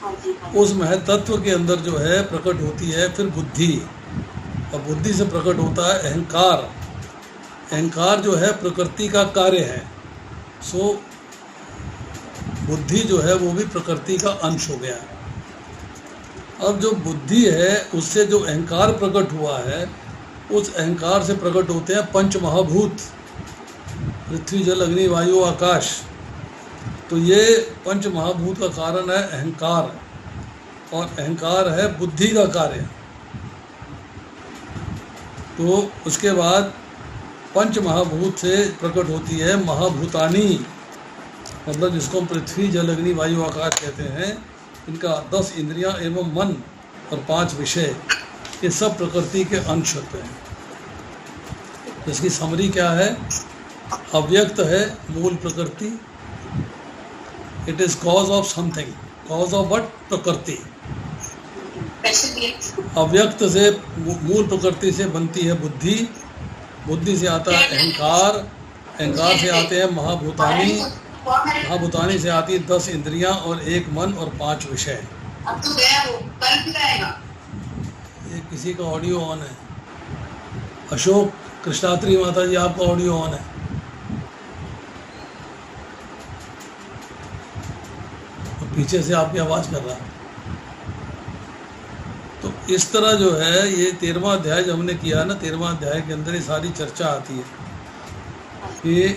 हाँ जी, हाँ उस महतत्व के अंदर जो है प्रकट होती है फिर बुद्धि, और बुद्धि से प्रकट होता है अहंकार। अहंकार जो है प्रकृति का कार्य है, सो बुद्धि जो है वो भी प्रकृति का अंश हो गया। अब जो बुद्धि है उससे जो अहंकार प्रकट हुआ है, उस अहंकार से प्रकट होते हैं पंच महाभूत, पृथ्वी जल अग्नि वायु आकाश। तो ये पंच महाभूत का कारण है अहंकार, और अहंकार है बुद्धि का कार्य। तो उसके बाद पंच महाभूत से प्रकट होती है महाभूतानी, मतलब जिसको हम पृथ्वी जल अग्नि वायु आकाश कहते हैं। इनका 10 इंद्रियां एवं मन और 5 विषय, ये सब प्रकृति के अंश होते हैं। इसकी समरी क्या है? अव्यक्त है मूल प्रकृति, it is cause of something, cause of what? प्रकृति। अव्यक्त से मूल प्रकृति से बनती है बुद्धि, बुद्धि से आता है अहंकार, अहंकार से आते हैं महाभूतानी, महाभूतानी से आती है 10 इंद्रियां और 1 मन और 5 विषय। अब तो गया वो, कल भी आएगा। ये किसी का ऑडियो ऑन है। अशोक कृष्णात्री माता जी, आपका ऑडियो ऑन है। और पीछे से आपकी आवाज़ कर रहा है। तो इस तरह जो है ये 13वां अध्याय जो हमने किया ना, 13वां अध्याय के अंदर ये सारी चर्चा आती है कि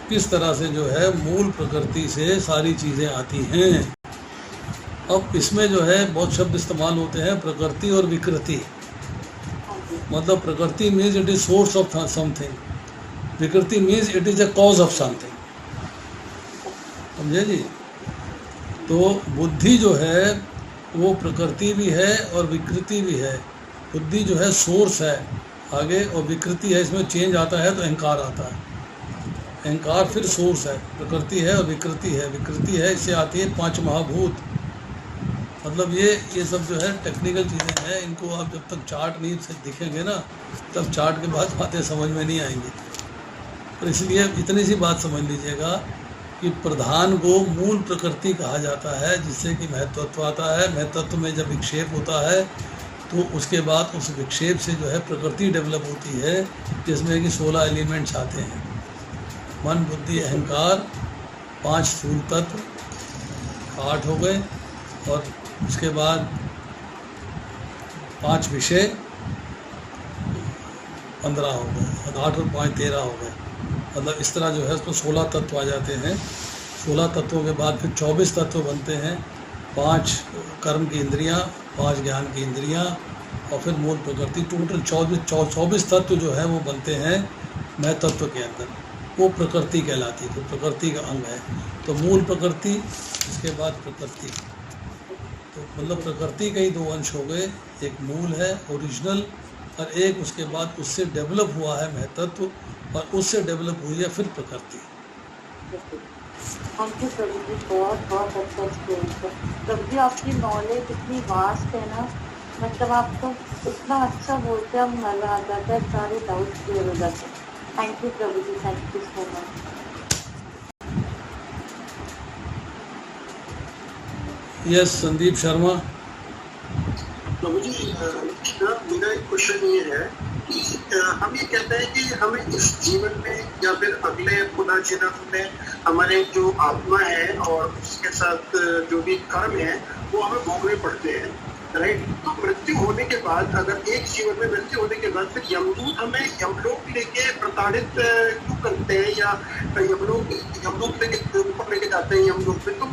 किस तरह से जो है मूल प्रकृति से सारी चीज़ें आती हैं। अब इसमें जो है बहुत शब्द इस्तेमाल होते हैं, प्रकृति और विकृति। मतलब प्रकृति means it is source of something, विकृति means it is a cause of something. समझे जी? तो बुद्धि जो है वो प्रकृति भी है और विकृति भी है। बुद्धि जो है सोर्स है आगे, और विकृति है, इसमें चेंज आता है तो अहंकार आता है। अहंकार फिर सोर्स है, प्रकृति है और विकृति है। विकृति है, इससे आती है 5 महाभूत। मतलब ये सब जो है टेक्निकल चीज़ें हैं, इनको आप जब तक चार्ट नहीं से दिखेंगे ना, तब चार्ट के बाद बातें समझ में नहीं आएंगी। और इसलिए इतनी सी बात समझ लीजिएगा कि प्रधान को मूल प्रकृति कहा जाता है, जिससे कि महत्त्व आता है। महत्त्व में जब विक्षेप होता है तो उसके बाद उस विक्षेप से जो है प्रकृति डेवलप होती है, जिसमें कि 16 एलिमेंट्स आते हैं। मन, बुद्धि, अहंकार, 5 स्थूल तत्व, 8 हो गए, और उसके बाद 5 विषय 15 हो गए, और 8 और 5 13 हो गए। मतलब इस तरह जो है उसमें 16 तत्व आ जाते हैं। 16 तत्वों के बाद फिर 24 तत्व बनते हैं। 5 कर्म की इंद्रियां, 5 ज्ञान की इंद्रियां, और फिर मूल प्रकृति। टोटल 24 तत्व जो है वो बनते हैं महतत्व के अंदर। वो प्रकृति कहलाती है, तो प्रकृति का अंग है। तो मूल प्रकृति, इसके बाद प्रकृति। तो मतलब प्रकृति के ही 2 अंश हो गए, एक मूल है ओरिजिनल, और एक उसके बाद उससे डेवलप हुआ है महतत्व, और उससे डेवलप हुई है फिर प्रकृति। थैंक यू प्रभु जी, बहुत बहुत अच्छा एक्सपीरियंस है प्रभु जी। आपकी नॉलेज इतनी वास्ट है ना, मतलब आप तो इतना अच्छा बोलते हैं, मन आ जाता है, सारे डाउट्स क्लियर हो जाते हैं। Thank you Prabhu ji, thank you so much. Yes, Sandeep Sharma. Prabhu ji, मेरा एक क्वेश्चन ये है कि हम ये कहते हैं कि हमें इस जीवन में या फिर अगले पुनर्जन्म में हमारे जो आत्मा है और उसके साथ जो भी कर्म है वो हमें भोगने पड़ते हैं, राइट? तो मृत्यु होने के बाद, अगर एक जीवन में मृत्यु होने के बाद फिर यमदूत हमें यमलोक लेके प्रताड़ित क्यों करते हैं, या यमलोक लेके ऊपर लेके जाते हैं यमलोक में, तो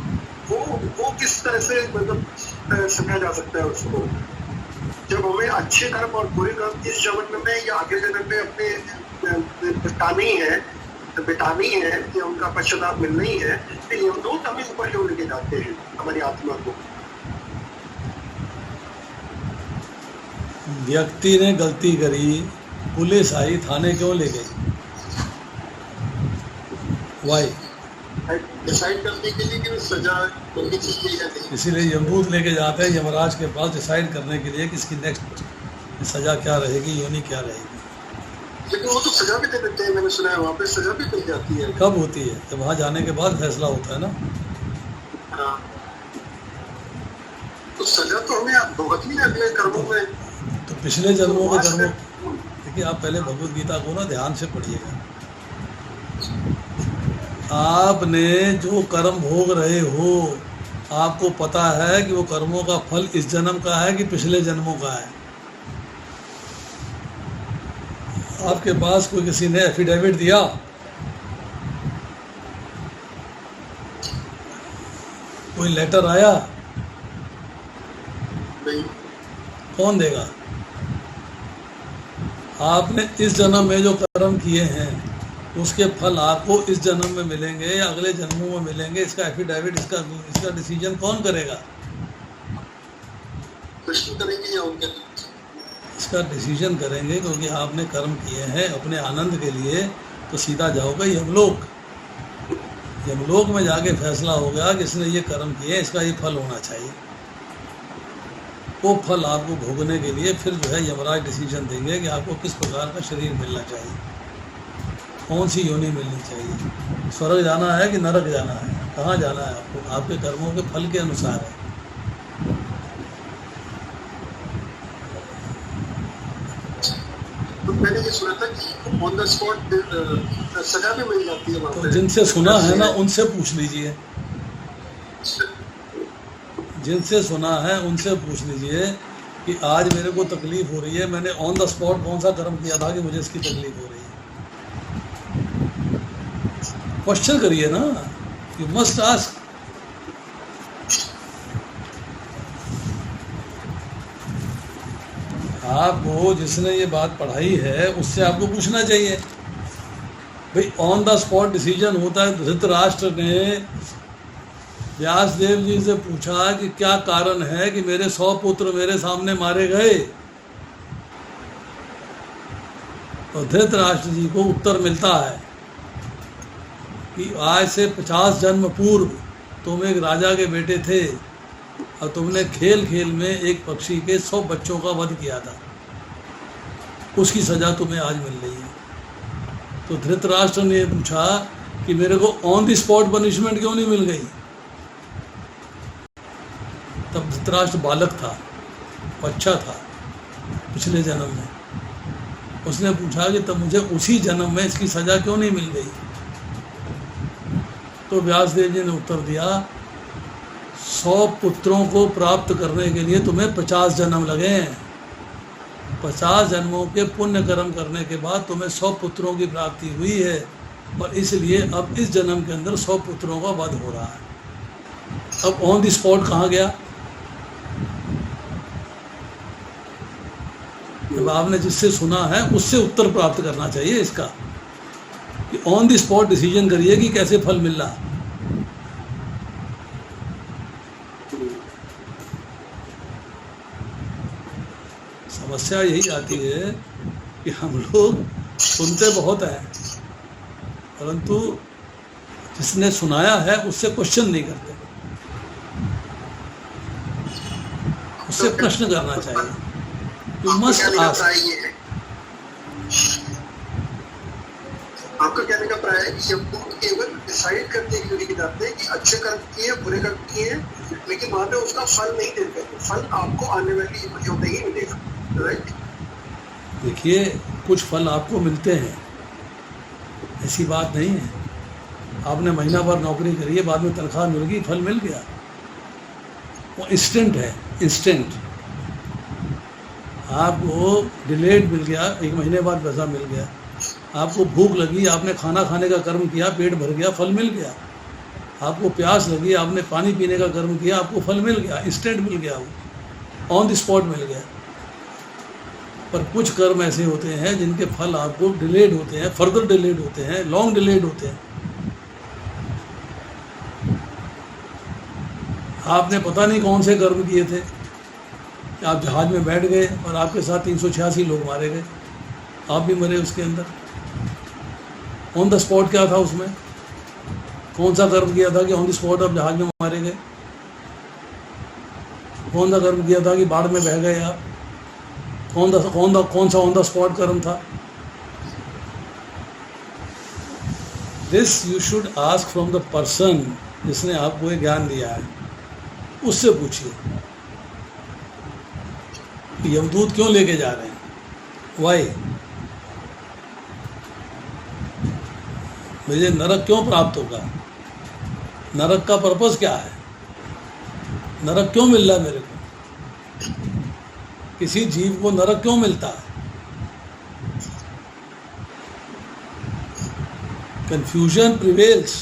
वो किस तरह से मतलब समझा जा सकता है उसको? जब हमें अच्छे कर्म और बुरे कर्म इस जन्म में या अगले जन्म में अपने बितानी है या उनका पश्चाताप मिलना ही है, तो यमदूत हमें ऊपर क्यों लेके जाते हैं हमारी आत्मा को? व्यक्ति ने गलती करी, पुलिस आई, थाने क्यों ले गई? वाई? डिसाइड करने के लिए कि सजा करनी चाहिए या नहीं। इसीलिए यमदूत लेके जाते हैं यमराज के पास, डिसाइड करने के लिए कि इसकी नेक्स्ट सजा क्या रहेगी, योनि क्या रहेगी। लेकिन वो तो सजा भी दे देते हैं, मैंने सुना है वहाँ पे सजा भी मिल जाती है। कब होती है? जब वहाँ जाने के बाद फैसला होता है ना। हाँ, तो सजा तो हमें भुगतनी है अगले कर्मों में। तो पिछले जन्मों के कर्मों, देखिए आप पहले भगवद गीता को ना ध्यान से पढ़िएगा। आपने जो कर्म भोग रहे हो, आपको पता है कि वो कर्मों का फल इस जन्म का है कि पिछले जन्मों का है? आपके पास कोई किसी ने एफिडेविट दिया? कोई लेटर आया? नहीं। कौन देगा? आपने इस जन्म में जो कर्म किए हैं उसके फल आपको इस जन्म में मिलेंगे या अगले जन्मों में मिलेंगे, इसका एफिडेविट, इसका डिसीजन कौन करेगा? कृष्ण करेंगे या उनके? इसका डिसीजन करेंगे, क्योंकि आपने कर्म किए हैं अपने आनंद के लिए, तो सीधा जाओगे यमलोक। यमलोक में जाके फैसला हो गया कि इसने ये कर्म किए, इसका ये फल होना चाहिए। वो फल आपको भोगने के लिए फिर जो है यमराज डिसीजन देंगे कि आपको किस प्रकार का शरीर मिलना चाहिए। कौन सी योनि मिलनी चाहिए, स्वर्ग जाना है कि नरक जाना है, कहाँ जाना है आपको, आपके कर्मों के फल के अनुसार है। तो मैंने ये सुना था कि ऑन द स्पॉट सजा भी मिल जाती है वहाँ तो पे। जिनसे सुना है ना उनसे पूछ लीजिए, जिनसे सुना है उनसे पूछ लीजिए कि आज मेरे को तकलीफ हो रही है, मैंने ऑन द स्पॉट कौन सा कर्म किया था कि मुझे इसकी तकलीफ हो रही है। क्वेश्चन करिए ना, यू मस्ट आस्क। आपको जिसने ये बात पढ़ाई है उससे आपको पूछना चाहिए। भाई ऑन द स्पॉट डिसीजन होता है। धृतराष्ट्र ने व्यासदेव जी से पूछा कि क्या कारण है कि मेरे 100 पुत्र मेरे सामने मारे गए, तो धृतराष्ट्र जी को उत्तर मिलता है कि आज से 50 जन्म पूर्व तुम एक राजा के बेटे थे और तुमने खेल खेल में एक पक्षी के 100 बच्चों का वध किया था, उसकी सजा तुम्हें आज मिल रही है। तो धृतराष्ट्र ने पूछा कि मेरे को ऑन द स्पॉट पनिशमेंट क्यों नहीं मिल गई। तब धृतराष्ट्र बालक था, बच्चा था पिछले जन्म में। उसने पूछा कि तब मुझे उसी जन्म में इसकी सजा क्यों नहीं मिल गई। तो व्यासदेव जी ने उत्तर दिया, 100 पुत्रों को प्राप्त करने के लिए तुम्हें 50 जन्म लगे हैं। 50 जन्मों के पुण्य कर्म करने के बाद तुम्हें 100 पुत्रों की प्राप्ति हुई है, और इसलिए अब इस जन्म के अंदर 100 पुत्रों का वध हो रहा है। अब ऑन द स्पॉट कहाँ गया। जब आपने जिससे सुना है उससे उत्तर प्राप्त करना चाहिए इसका, कि ऑन द स्पॉट डिसीजन करिए कि कैसे फल मिल रहा। समस्या यही आती है कि हम लोग सुनते बहुत हैं, परंतु जिसने सुनाया है उससे क्वेश्चन नहीं करते, उससे प्रश्न करना चाहिए। You must ask. आपका कहने का प्राय है कि हम लोग केवल डिसाइड करने के लिए जाते हैं कि अच्छे कर्म किए बुरे कर्म किए, लेकिन वहां पे उसका फल नहीं देते। फल आपको आने वाली युगों में ही मिलेगा, राइट। देखिए, कुछ फल आपको मिलते हैं, ऐसी बात नहीं है। आपने महीना भर नौकरी करी है, बाद में तनख्वाह मिल गई, फल मिल गया, वो इंस्टेंट है, इंस्टेंट। आपको डिलेड मिल गया, 1 महीने बाद पैसा मिल गया। आपको भूख लगी, आपने खाना खाने का कर्म किया, पेट भर गया, फल मिल गया। आपको प्यास लगी, आपने पानी पीने का कर्म किया, आपको फल मिल गया, इंस्टेंट मिल गया, वो ऑन द स्पॉट मिल गया। पर कुछ कर्म ऐसे होते हैं जिनके फल आपको डिलेड होते हैं, फर्दर डिलेड होते हैं, लॉन्ग डिलेड होते हैं। आपने पता नहीं कौन से कर्म किए थे कि आप जहाज में बैठ गए और आपके साथ 386 लोग मारे गए, आप भी मरे उसके अंदर। ऑन द स्पॉट क्या था उसमें, कौन सा कर्म किया था कि ऑन द स्पॉट आप जहाज में मारे गए। कौन सा कर्म किया था कि बाढ़ में बह गए आप, कौन सा ऑन द स्पॉट कर्म था। This you should ask from the person जिसने आपको ये ज्ञान दिया है, उससे पूछिए कि यमदूत क्यों लेके जा रहे हैं, वाई, मुझे नरक क्यों प्राप्त होगा, नरक का पर्पस क्या है, नरक क्यों मिल रहा है मेरे को, किसी जीव को नरक क्यों मिलता है। Confusion prevails.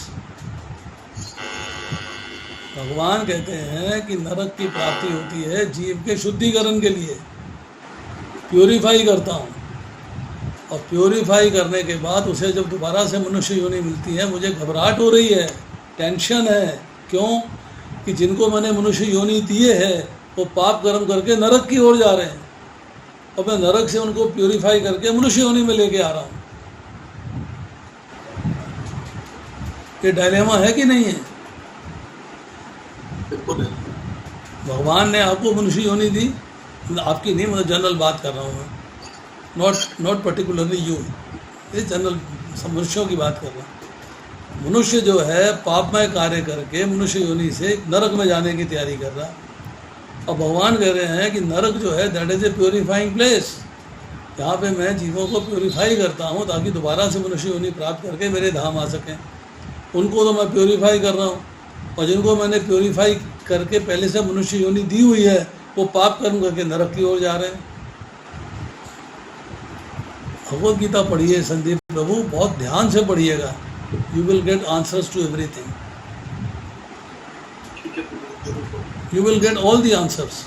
भगवान कहते हैं कि नरक की प्राप्ति होती है जीव के शुद्धिकरण के लिए, प्योरीफाई करता हूँ, और प्योरीफाई करने के बाद उसे जब दोबारा से मनुष्य योनि मिलती है, मुझे घबराहट हो रही है, टेंशन है। क्यों कि जिनको मैंने मनुष्य योनि दिए है वो पाप कर्म करके नरक की ओर जा रहे हैं, और मैं नरक से उनको प्योरीफाई करके मनुष्य योनि में लेके आ रहा हूँ। ये डायलेमा है कि नहीं है। भगवान ने आपको मनुष्य योनि दी, आपकी नहीं, मतलब जनरल बात कर रहा हूँ मैं, नॉट पर्टिकुलरली यू, ये जनरल मनुष्यों की बात कर रहा हूँ। मनुष्य जो है पापमय कार्य करके मनुष्य योनि से नरक में जाने की तैयारी कर रहा। और भगवान कह रहे हैं कि नरक जो है that is a purifying place, यहाँ पे मैं जीवों को प्योरीफाई करता हूँ ताकि दोबारा से मनुष्य योनि प्राप्त करके मेरे धाम आ सकें। उनको तो मैं प्योरीफाई कर रहा हूँ, और जिनको मैंने प्योरीफाई करके पहले से मनुष्य योनि दी हुई है वो पाप कर्म करके नरक की ओर जा रहे हैं। भगवद गीता पढ़िए संदीप प्रभु, बहुत ध्यान से पढ़िएगा, you will get answers to everything, you will get all the answers.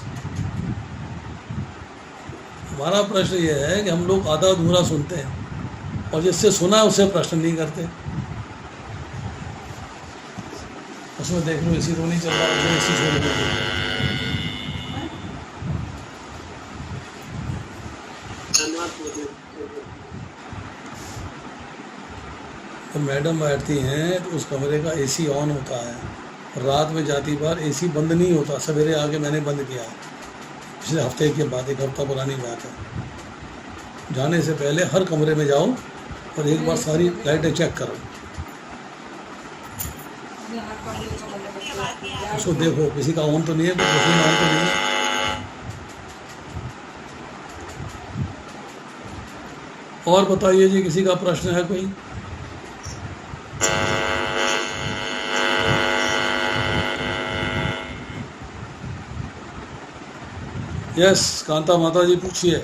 हमारा प्रश्न ये है कि हम लोग आधा अधूरा सुनते हैं और जिससे सुना है उससे प्रश्न नहीं करते। उसमें देख लो एसी तो नहीं चल रहा, उसमें एसी छोड़ दो। तो मैडम बैठती हैं तो उस कमरे का एसी ऑन होता है, रात में जाती बार एसी बंद नहीं होता, सवेरे आके मैंने बंद किया है, पिछले हफ्ते की बात, एक हफ्ता पुरानी बात है। जाने से पहले हर कमरे में जाओ और एक बार सारी लाइटें चेक करो, उसको देखो किसी का ऑन तो नहीं है, कोई मशीन ऑन तो नहीं है। और बताइए जी, किसी का प्रश्न है कोई? यस, कांता माता जी पूछिए।